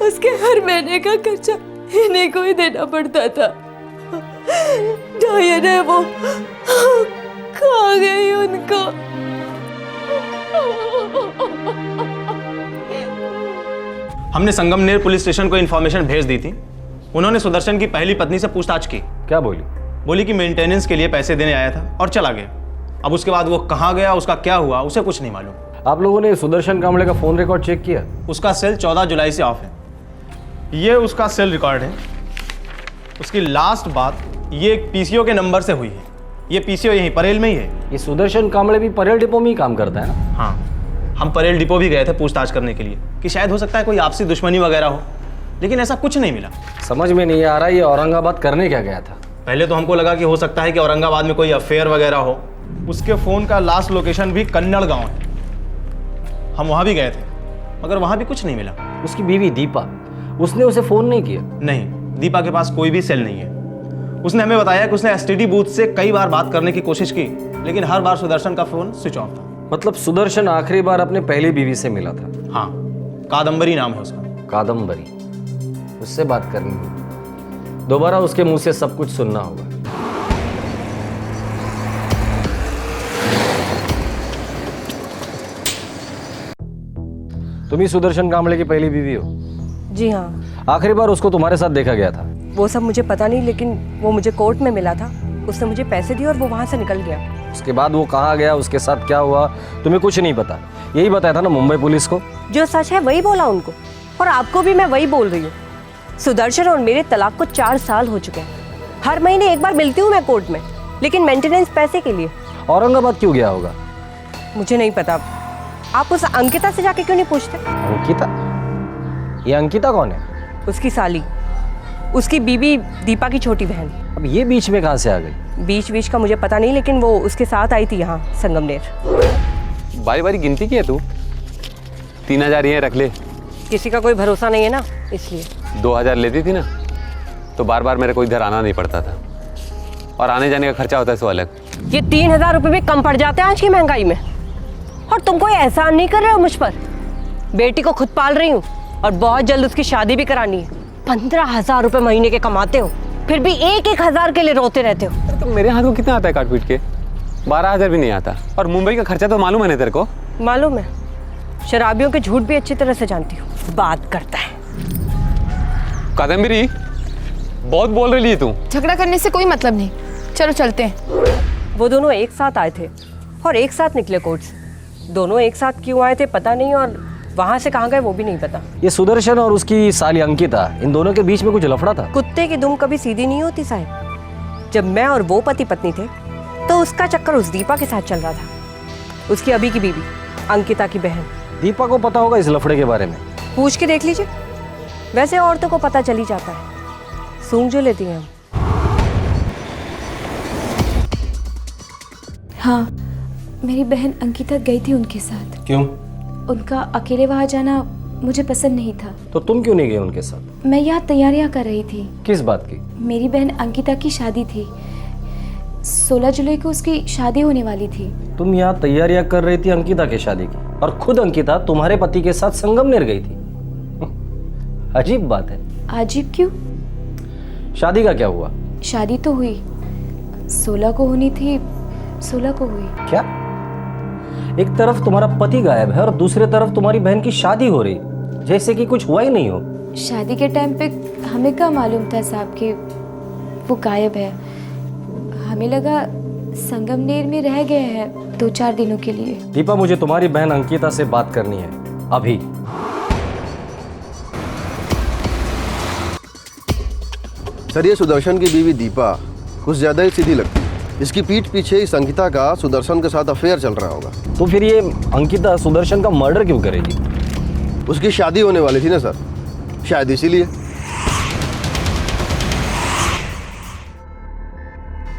उसके हर महीने का खर्चा इन्हीं को ही देना पड़ता था। डायन है वो, खा गई उनको। हमने संगमनेर पुलिस स्टेशन को इन्फॉर्मेशन भेज दी थी। उन्होंने सुदर्शन की पहली पत्नी से पूछताछ की। क्या बोली? बोली कि मेंटेनेंस के लिए पैसे देने आया था और चला गया। अब उसके बाद वो कहाँ गया, उसका क्या हुआ, उसे कुछ नहीं मालूम। आप लोगों ने सुदर्शन कांबले का फ़ोन रिकॉर्ड चेक किया? उसका सेल 14 जुलाई से ऑफ है। ये उसका सेल रिकॉर्ड है। उसकी लास्ट बात ये एक पीसीओ के नंबर से हुई है। ये पीसीओ यहीं परेल में ही है। ये सुदर्शन कांबले भी परेल डिपो में ही काम करता है ना? हाँ, हम परेल डिपो भी गए थे पूछताछ करने के लिए कि शायद हो सकता है कोई आपसी दुश्मनी वगैरह हो, लेकिन ऐसा कुछ नहीं मिला। समझ में नहीं आ रहा ये औरंगाबाद करने क्या गया था? पहले तो हमको लगा कि हो सकता है कि औरंगाबाद में कोई अफेयर वगैरह हो। उसके फ़ोन का लास्ट लोकेशन भी कन्नड़ गांव है। हम वहाँ भी गए थे, मगर वहाँ भी कुछ नहीं मिला। उसकी बीवी दीपा, उसने उसे फ़ोन नहीं किया? नहीं, दीपा के पास कोई भी सेल नहीं है। उसने हमें बताया कि उसने एसटीडी बूथ से कई बार बात करने की कोशिश की, लेकिन हर बार सुदर्शन का फ़ोन स्विच ऑफ था। मतलब सुदर्शन आखिरी बार अपने पहली बीवी से मिला था? हाँ, कादम्बरी नाम है उसका। कादम्बरी, उससे बात करनी होगी। दोबारा उसके मुंह से सब कुछ सुनना होगा। तुम ही सुदर्शन कांबले की पहली बीवी हो? जी हाँ। आखिरी बार उसको तुम्हारे साथ देखा गया था? वो सब मुझे पता नहीं, लेकिन वो मुझे कोर्ट में मिला था। उसने मुझे पैसे दिए और वो वहाँ से निकल गया। उसके बाद वो कहाँ गया, उसके साथ क्या हुआ, तुम्हें कुछ नहीं पता? यही बताया था ना मुंबई पुलिस को? जो सच है वही बोला उनको, और आपको भी मैं वही बोल रही हूँ। सुदर्शन और मेरे तलाक को 4 साल हो चुके हैं। हर महीने एक बार मिलती हूँ मैं कोर्ट में, लेकिन मेंटेनेंस पैसे के लिए। औरंगाबाद क्यों गया होगा? मुझे नहीं पता। आप उस अंकिता से जाके क्यों नहीं पूछते? अंकिता? ये अंकिता कौन है? उसकी साली, उसकी बीबी दीपा की छोटी बहन। अब ये बीच में कहाँ से आ गई? बीच का मुझे पता नहीं, लेकिन वो उसके साथ आई थी यहाँ संगमनेर। बारी बारी गिनती की है तू? 3000 ये रख ले। किसी का कोई भरोसा नहीं है ना, इसलिए। 2000 लेती थी ना, तो बार बार मेरे को इधर आना नहीं पड़ता था, और आने जाने का खर्चा होता है सो अलग। ये 3000 रुपये भी कम पड़ जाते हैं आज की महंगाई में। और तुम कोई एहसान नहीं कर रहे हो मुझ पर। बेटी को खुद पाल रही हूँ और बहुत जल्द उसकी शादी भी करानी है। 15,000 रुपये महीने के कमाते हो, फिर भी 1-1 के लिए रोते रहते हो। तो मेरे हाथ को कितना आता है काट पीट के? 12,000 भी नहीं आता। और मुंबई का खर्चा तो मालूम है ना तेरे को? मालूम है। शराबियों के झूठ भी अच्छी तरह से जानती हूँ। बात करता है। कादम्बरी, बहुत बोल रही है तू। झगड़ा करने से कोई मतलब नहीं, चलो चलते हैं। वो दोनों एक साथ आए थे और एक साथ निकले कोर्ट से। दोनों एक साथ क्यों आए थे पता नहीं, और वहां से कहाँ गए वो भी नहीं पता। ये सुदर्शन और उसकी साली अंकिता, इन दोनों के बीच में कुछ लफड़ा था? कुत्ते की दुम कभी सीधी नहीं होती साहब। जब मैं और वो पति पत्नी थे तो उसका चक्कर उस दीपा के साथ चल रहा था, उसकी अभी की बीवी अंकिता की बहन। दीपा को पता होगा इस लफड़े के बारे में? पूछ के देख लीजिए। वैसे औरतों को पता चल ही जाता है, सूंघ जो लेती हैं हम। हाँ, मेरी बहन अंकिता गई थी उनके साथ। क्यों? उनका अकेले वहाँ जाना मुझे पसंद नहीं था। तो तुम क्यों नहीं गए उनके साथ? मैं यहाँ तैयारियाँ कर रही थी। किस बात की? मेरी बहन अंकिता की शादी थी। 16 जुलाई को उसकी शादी होने वाली थी। तुम यहाँ तैयारियां कर रही थी अंकिता की शादी की, और खुद अंकिता तुम्हारे पति के साथ संगमनेर गई थी। अजीब बात है। अजीब क्यों? शादी का क्या हुआ? शादी तो हुई, 16 को होनी थी, 16 को हुई। क्या? एक तरफ तुम्हारा पति गायब है और दूसरी तरफ तुम्हारी बहन की शादी हो रही, जैसे कि कुछ हुआ ही नहीं हो। शादी के टाइम पे हमें क्या मालूम था साहब कि वो गायब है। हमें लगा संगमनेर में रह गए हैं 2-4 दिनों के लिए। दीपा, मुझे तुम्हारी बहन अंकिता से बात करनी है अभी। सर, ये सुदर्शन की बीवी दीपा कुछ ज्यादा ही सीधी लगती है। इसकी पीठ पीछे इस अंकिता का सुदर्शन के साथ अफेयर चल रहा होगा। तो फिर ये अंकिता सुदर्शन का मर्डर क्यों करेगी? उसकी शादी होने वाली थी ना सर, शायद इसीलिए।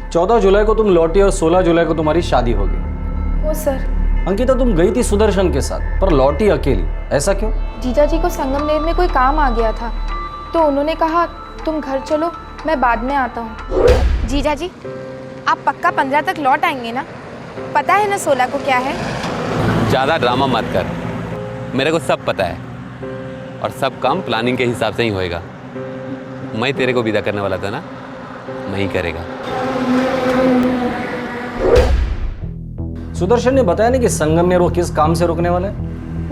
14 जुलाई को तुम लौटी और 16 जुलाई को तुम्हारी शादी होगी। वो सर, अंकिता, तुम गई थी सुदर्शन के साथ पर लौटी अकेली, ऐसा क्यों? जीजा जी को संगमनेर में कोई काम आ गया था, तो उन्होंने कहा तुम घर चलो, मैं बाद में आता हूँ। जीजा जी, आप पक्का 15 तक लौट आएंगे ना? पता है ना 16 को क्या है? ज़्यादा ड्रामा मत कर, मेरे को सब पता है, और सब काम प्लानिंग के हिसाब से ही होएगा। मैं तेरे को विदा करने वाला था ना, मैं ही करेगा। सुदर्शन ने बताया नहीं कि संगमनेर वो किस काम से रुकने वाला है?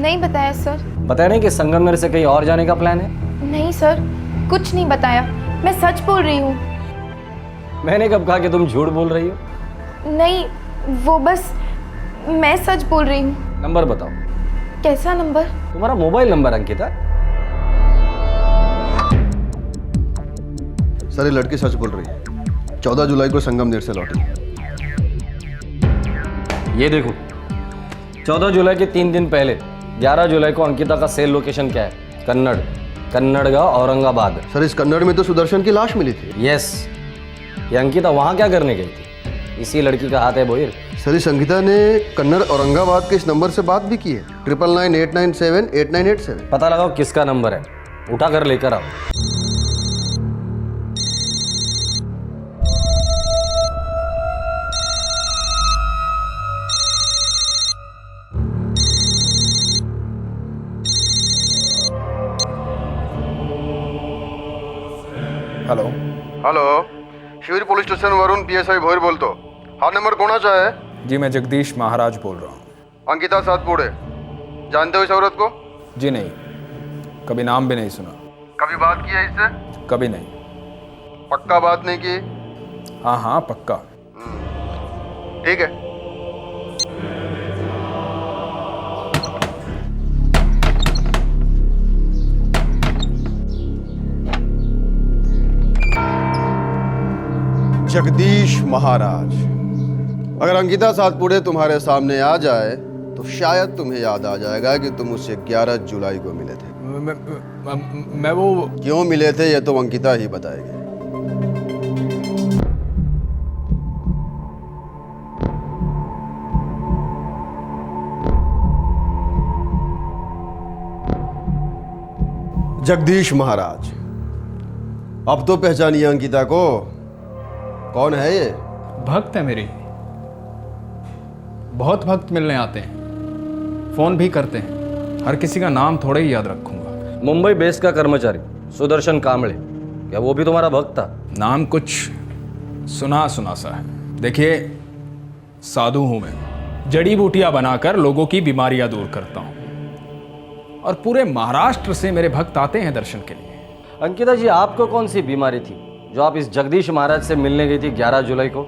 नहीं बताया सर। बताया नहीं कि संगमनेर से कहीं और जाने का प्लान है? नहीं सर, कुछ नहीं बताया। मैं सच बोल रही हूँ। मैंने कब कहा कि तुम झूठ बोल रही हो? नहीं, वो बस मैं सच बोल रही हूँ। नंबर बताओ। कैसा नंबर? तुम्हारा मोबाइल नंबर अंकिता। सर ये लड़की सच बोल रही है, 14 जुलाई को संगमनेर से लौटी। ये देखो 14 जुलाई के 3 दिन पहले 11 जुलाई को अंकिता का सेल लोकेशन क्या है? कन्नड़गांव औरंगाबाद। सर इस कन्नड़ में तो सुदर्शन की लाश मिली थी। यस, ये अंकिता वहां क्या करने गई थी? इसी लड़की का हाथ है बोहिर। सर इस अंकिता ने कन्नड़ औरंगाबाद के इस नंबर से बात भी की है, 9998978987। पता लगाओ किसका नंबर है, उठा कर लेकर आओ। हेलो हेलो, शिविर police station Varun PSI Bhoir बोलतो। हाँ नंबर कोणाचा है? जी मैं जगदीश महाराज बोल रहा हूँ। अंकिता सातपुड़े, जानते हो इस औरत को? जी नहीं, कभी नाम भी नहीं सुना। कभी बात की है इससे? कभी नहीं। पक्का बात नहीं की? हाँ हाँ पक्का। ठीक है। जगदीश महाराज, अगर अंकिता सातपुड़े तुम्हारे सामने आ जाए तो शायद तुम्हें याद आ जाएगा कि तुम उससे 11 जुलाई को मिले थे। मैं वो क्यों मिले थे ये तो अंकिता ही बताएगी। जगदीश महाराज, अब तो पहचानिए अंकिता को। कौन है ये? भक्त है मेरी, बहुत भक्त मिलने आते हैं, फोन भी करते हैं। हर किसी का नाम थोड़े ही याद रखूंगा। मुंबई बेस का कर्मचारी सुदर्शन कांबळे, क्या वो भी तुम्हारा भक्त था? नाम कुछ सुना सुना सा है। देखिए साधु हूं मैं, जड़ी बूटियां बनाकर लोगों की बीमारियां दूर करता हूं, और पूरे महाराष्ट्र से मेरे भक्त आते हैं दर्शन के लिए। अंकिता जी, आपको कौन सी बीमारी थी जो आप इस जगदीश महाराज से मिलने गई थी 11 जुलाई को?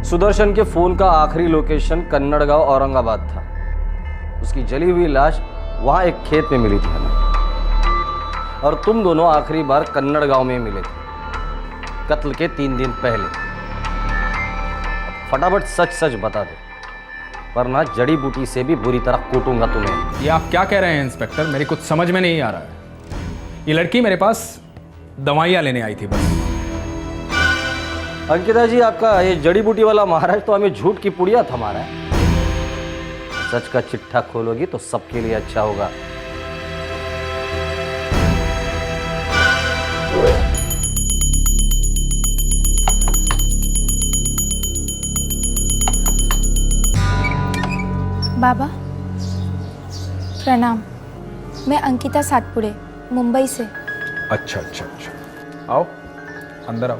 सुदर्शन के फोन का आखिरी लोकेशन कन्नड़गांव औरंगाबाद था। उसकी जली हुई लाश वहां एक खेत में मिली थी हमें, और तुम दोनों आखिरी बार कन्नड़गांव में मिले थे कत्ल के 3 दिन पहले। फटाफट सच सच बता दो, वरना जड़ी बूटी से भी बुरी तरह कूटूंगा तुम्हें। ये आप क्या कह रहे हैं इंस्पेक्टर? मेरी कुछ समझ में नहीं आ रहा है। ये लड़की मेरे पास दवाइयाँ लेने आई थी बस। अंकिता जी, आपका ये जड़ी बूटी वाला महाराज तो हमें झूठ की पुड़िया थमा रहा है। सच का चिट्ठा खोलोगी तो सबके लिए अच्छा होगा। बाबा प्रणाम, मैं अंकिता सातपुड़े मुंबई से। अच्छा अच्छा अच्छा, आओ अंदर आओ।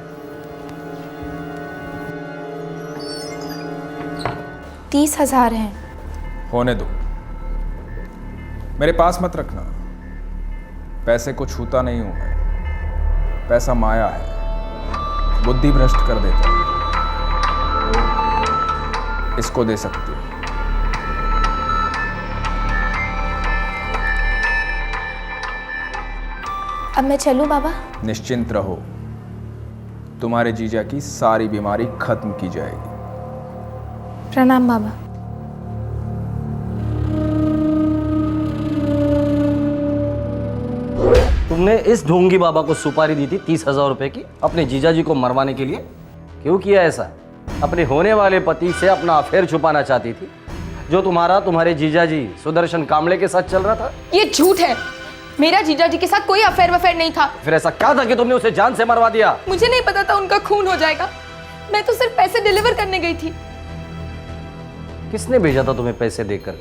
30,000 हैं। होने दो, मेरे पास मत रखना। पैसे को छूता नहीं हूं मैं। पैसा माया है, बुद्धि भ्रष्ट कर देता है। इसको दे सकती हो। अब मैं चलूं बाबा? निश्चिंत रहो, तुम्हारे जीजा की सारी बीमारी खत्म की जाएगी। प्रणाम बाबा। तुमने इस ढोंगी बाबा को सुपारी दी थी 30,000 रुपए की अपने जीजा जी को मरवाने के लिए। क्यों किया ऐसा? अपने होने वाले पति से अपना अफेयर छुपाना चाहती थी, जो तुम्हारे जीजा जी सुदर्शन कांबळे के साथ चल रहा था। ये झूठ है, मेरा जीजा जी के साथ कोई अफेयर वफेयर नहीं था। फिर ऐसा क्या था कि तुमने उसे जान से मरवा दिया? मुझे नहीं पता था उनका खून हो जाएगा। मैं तो सिर्फ पैसे डिलीवर करने गई थी। किसने भेजा था तुम्हें पैसे देकर?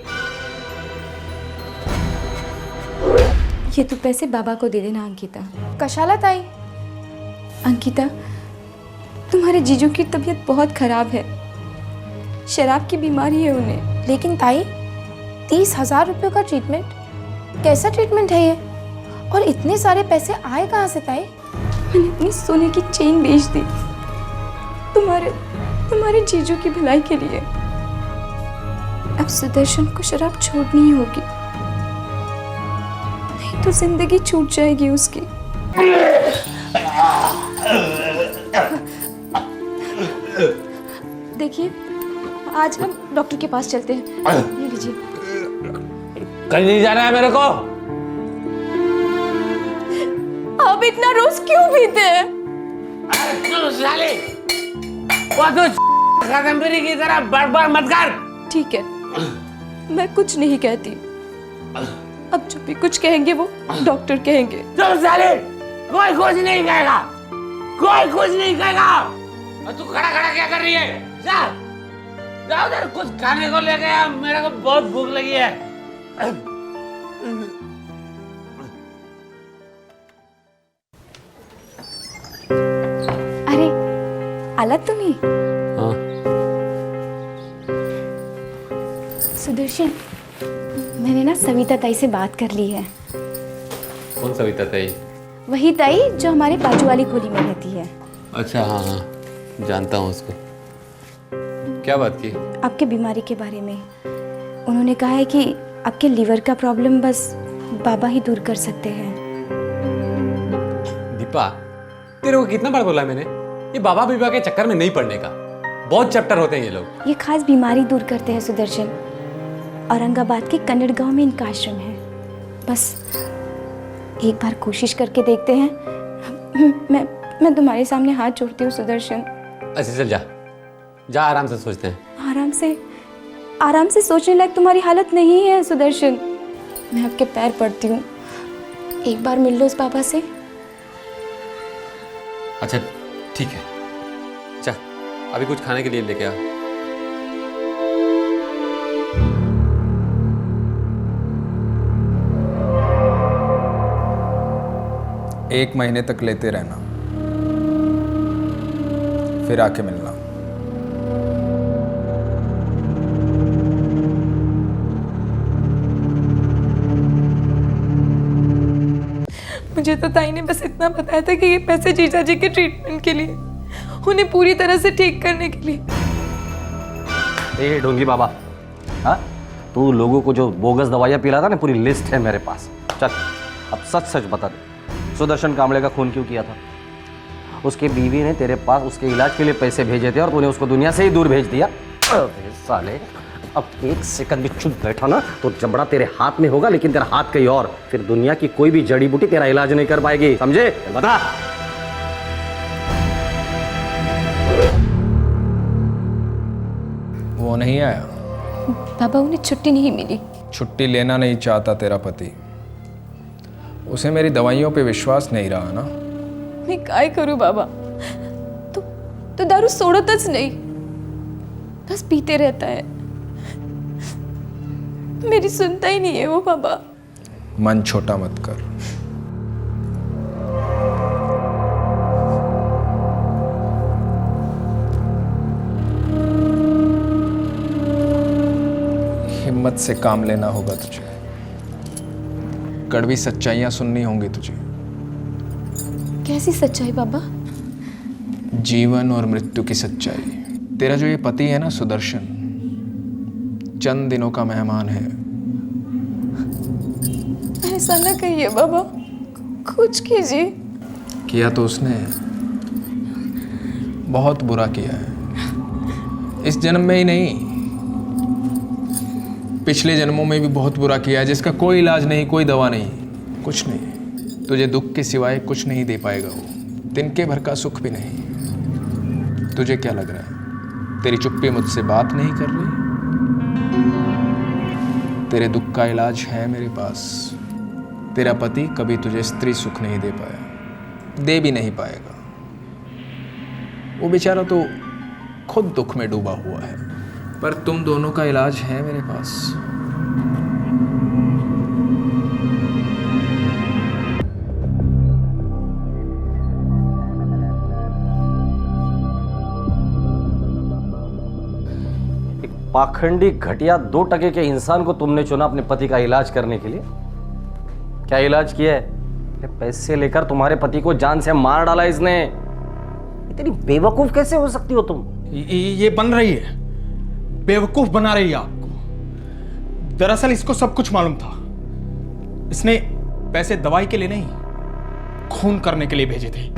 ये तो पैसे बाबा को दे देना अंकिता। कशाला ताई? अंकिता, तुम्हारे जीजू की तबीयत बहुत खराब है, शराब की बीमारी है उन्हें। लेकिन ताई, 30,000 रुपये का ट्रीटमेंट, कैसा ट्रीटमेंट है ये? और इतने सारे पैसे आए कहाँ से ताई? मैंने अपनी सोने की चेन बेच दी तुम्हारे जीजू की भलाई के लिए। अब सुदर्शन को शराब छोड़नी ही होगी, नहीं तो जिंदगी छूट जाएगी उसकी। देखिए, आज हम डॉक्टर के पास चलते हैं। ये लीजिए। कहीं नहीं जाना है मेरे को। आप इतना रोज क्यों पीते हैं? साले, वो तो कादम्बरी की तरह बड़बड़ मत कर। ठीक है, मैं कुछ नहीं कहती। अब जो भी कुछ कहेंगे वो डॉक्टर कहेंगे। चल साले, कोई कुछ नहीं कहेगा, कोई कुछ नहीं कहेगा। और तू खड़ा खड़ा क्या कर रही है? जा, जा उधर कुछ खाने को लेके आ, मेरे को बहुत भूख लगी है। अरे आला तुम्ही? हाँ। सुदर्शन, मैंने ना सविता ताई से बात कर ली है। कौन सविता ताई? वही ताई जो हमारे बाजू वाली खोली में रहती है। अच्छा, हाँ हाँ, जानता हूँ उसको। क्या बात की? आपके बीमारी के बारे में। उन्होंने कहा है कि आपके लीवर का प्रॉब्लम बस बाबा ही दूर कर सकते हैं। दीपा, तेरे को कितना बार बोला मैंने, ये बाबा बीबा के चक्कर में नहीं पड़ने का। बहुत चैप्टर होते हैं ये लोग। ये खास बीमारी दूर करते हैं सुदर्शन। औरंगाबाद के कन्नड़ गांव में इनका आश्रम है। बस एक बार कोशिश करके देखते हैं। मैं तुम्हारे सामने हाथ जोड़ती हूँ सुदर्शन। अच्छा चल, जा जा, आराम से सोचते हैं। आराम से सोचने लायक तुम्हारी हालत नहीं है सुदर्शन। मैं आपके पैर पड़ती हूँ, एक बार मिल लो उस बाबा से। अच्छा ठीक है, जा अभी कुछ खाने के लिए लेके आ। एक महीने तक लेते रहना, फिर आके मिलना। मुझे तो ताई ने बस इतना बताया था कि ये पैसे जीजा जी के ट्रीटमेंट के लिए, उन्हें पूरी तरह से ठीक करने के लिए। ए ढोंगी बाबा, हाँ, तू लोगों को जो बोगस दवाइयाँ पिला था ना, पूरी लिस्ट है मेरे पास। चल अब सच सच बता दे, सुदर्शन कांबले का खून क्यों किया था? उसकी बीवी ने तेरे पास उसके इलाज के लिए पैसे भेजे थे और तूने उसको दुनिया से ही दूर भेज दिया। अबे साले, अब एक सेकंड भी चुप बैठा ना तो जबड़ा तेरे हाथ में होगा, लेकिन तेरा हाथ कहीं और। फिर दुनिया की कोई भी जड़ी बूटी तेरा इलाज नहीं कर पाएगी, समझे? बता। वो नहीं आया? बाबा, उन्हें छुट्टी नहीं मिली। छुट्टी लेना नहीं चाहता तेरा पति? उसे मेरी दवाइयों पे विश्वास नहीं रहा ना? मैं काय करूं बाबा? तो दारू सोडतच नहीं, बस पीते रहता है। मेरी सुनता ही नहीं है वो बाबा। मन छोटा मत कर। हिम्मत से काम लेना होगा तुझे, कड़वी सच्चाइयां सुननी होंगी तुझे। कैसी सच्चाई बाबा? जीवन और मृत्यु की सच्चाई। तेरा जो ये पति है ना सुदर्शन, चंद दिनों का मेहमान है। ऐसा ना कहिए बाबा, कुछ कीजिए। किया तो उसने बहुत बुरा किया है। इस जन्म में ही नहीं, पिछले जन्मों में भी बहुत बुरा किया है, जिसका कोई इलाज नहीं, कोई दवा नहीं, कुछ नहीं। तुझे दुख के सिवाय कुछ नहीं दे पाएगा वो, तिनके भर का सुख भी नहीं। तुझे क्या लग रहा है, तेरी चुप्पी मुझसे बात नहीं कर रही? तेरे दुख का इलाज है मेरे पास। तेरा पति कभी तुझे स्त्री सुख नहीं दे पाया, दे भी नहीं पाएगा। वो बेचारा तो खुद दुख में डूबा हुआ है, पर तुम दोनों का इलाज है मेरे पास। पाखंडी घटिया 2% के इंसान को तुमने चुना अपने पति का इलाज करने के लिए। क्या इलाज किया है? पैसे लेकर तुम्हारे पति को जान से मार डाला इसने। इतनी बेवकूफ कैसे हो सकती हो तुम? ये बन रही है, बेवकूफ बना रही है आपको। दरअसल इसको सब कुछ मालूम था। इसने पैसे दवाई के लिए नहीं, खून करने के लिए भेजे थे।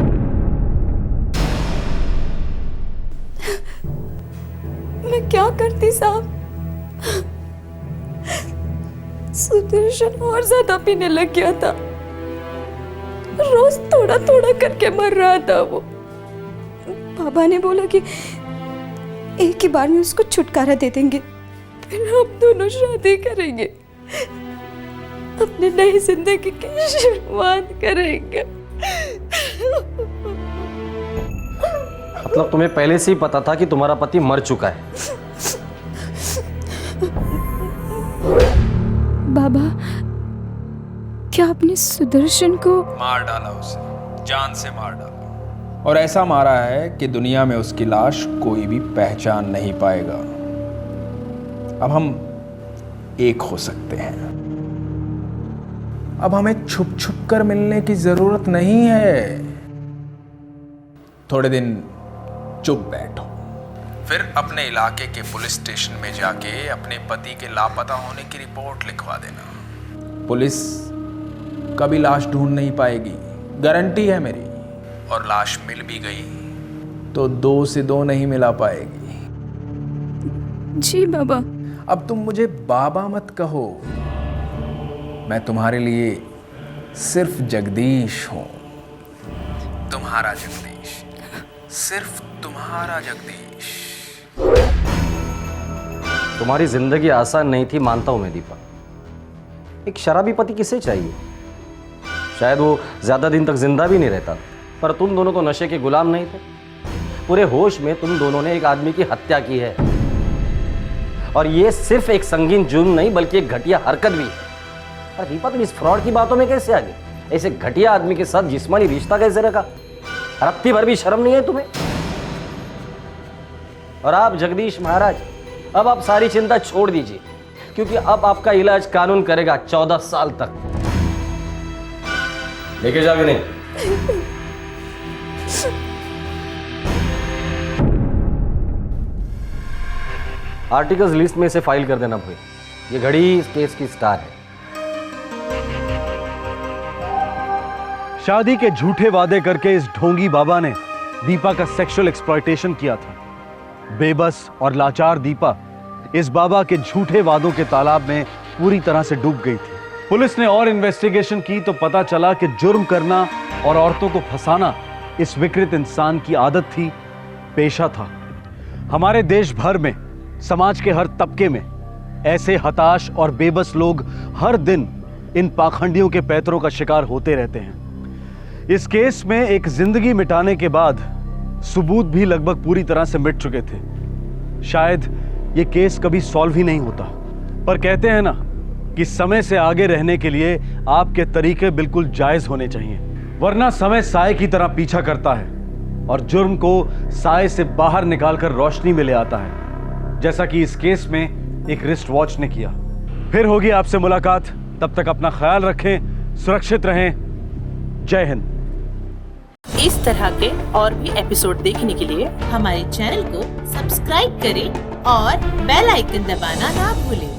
मैं क्या करती साहब? सुदर्शन और ज्यादा पीने लग गया था। रोज थोड़ा थोड़ा करके मर रहा था वो। बाबा ने बोला कि एक ही बार में उसको छुटकारा दे देंगे, फिर हम दोनों शादी करेंगे, अपनी नई जिंदगी की शुरुआत करेंगे। मतलब तुम्हें पहले से ही पता था कि तुम्हारा पति मर चुका है? बाबा, क्या आपने सुदर्शन को मार डाला? उसे जान से मार डाला, और ऐसा मारा है कि दुनिया में उसकी लाश कोई भी पहचान नहीं पाएगा। अब हम एक हो सकते हैं। अब हमें छुप छुप कर मिलने की जरूरत नहीं है। थोड़े दिन चुप बैठो, फिर अपने इलाके के पुलिस स्टेशन में जाके अपने पति के लापता होने की रिपोर्ट लिखवा देना। पुलिस कभी लाश ढूंढ नहीं पाएगी, गारंटी है मेरी। और लाश मिल भी गई तो 2 से 2 नहीं मिला पाएगी। जी बाबा। अब तुम मुझे बाबा मत कहो, मैं तुम्हारे लिए सिर्फ जगदीश हूं। तुम्हारा जगदीश, सिर्फ तुम्हारा जगदीश। तुम्हारी जिंदगी आसान नहीं थी, मानता हूं मैं दीपा। एक शराबी पति किसे चाहिए? शायद वो ज्यादा दिन तक जिंदा भी नहीं रहता, पर तुम दोनों तो नशे के गुलाम नहीं थे। पूरे होश में तुम दोनों ने एक आदमी की हत्या की है, और ये सिर्फ एक संगीन जुर्म नहीं बल्कि एक घटिया हरकत भी है। पर दीपा, तुम इस फ्रॉड की बातों में कैसे आ गए? ऐसे घटिया आदमी के साथ जिस्मानी रिश्ता कैसे रखा? रत्ती भर भी शर्म नहीं है तुम्हें? और आप जगदीश महाराज, अब आप सारी चिंता छोड़ दीजिए, क्योंकि अब आपका इलाज कानून करेगा 14 साल तक। लेके जाओगे नहीं? आर्टिकल्स लिस्ट में से फाइल कर देना भाई। ये घड़ी इस केस की स्टार है। शादी के झूठे वादे करके इस ढोंगी बाबा ने दीपा का सेक्सुअल एक्सप्लॉयटेशन किया था। बेबस और लाचार दीपा इस बाबा के झूठे वादों के तालाब में पूरी तरह से डूब गई थी। पुलिस ने और इन्वेस्टिगेशन की तो पता चला कि जुर्म करना और औरतों को फंसाना इस विकृत इंसान की आदत थी, पेशा था। हमारे देश भर में, समाज के हर तबके में ऐसे हताश और बेबस लोग हर दिन इन पाखंडियों के पैतरों का शिकार होते रहते हैं। इस केस में एक जिंदगी मिटाने के बाद सबूत भी लगभग पूरी तरह से मिट चुके थे। शायद ये केस कभी सॉल्व ही नहीं होता, पर कहते हैं ना कि समय से आगे रहने के लिए आपके तरीके बिल्कुल जायज होने चाहिए, वरना समय साए की तरह पीछा करता है और जुर्म को साए से बाहर निकालकर रोशनी में ले आता है, जैसा कि इस केस में एक रिस्ट वॉच ने किया। फिर होगी आपसे मुलाकात, तब तक अपना ख्याल रखें, सुरक्षित रहें। जय हिंद। इस तरह के और भी एपिसोड देखने के लिए हमारे चैनल को सब्सक्राइब करें और बेल आइकन दबाना ना भूलें।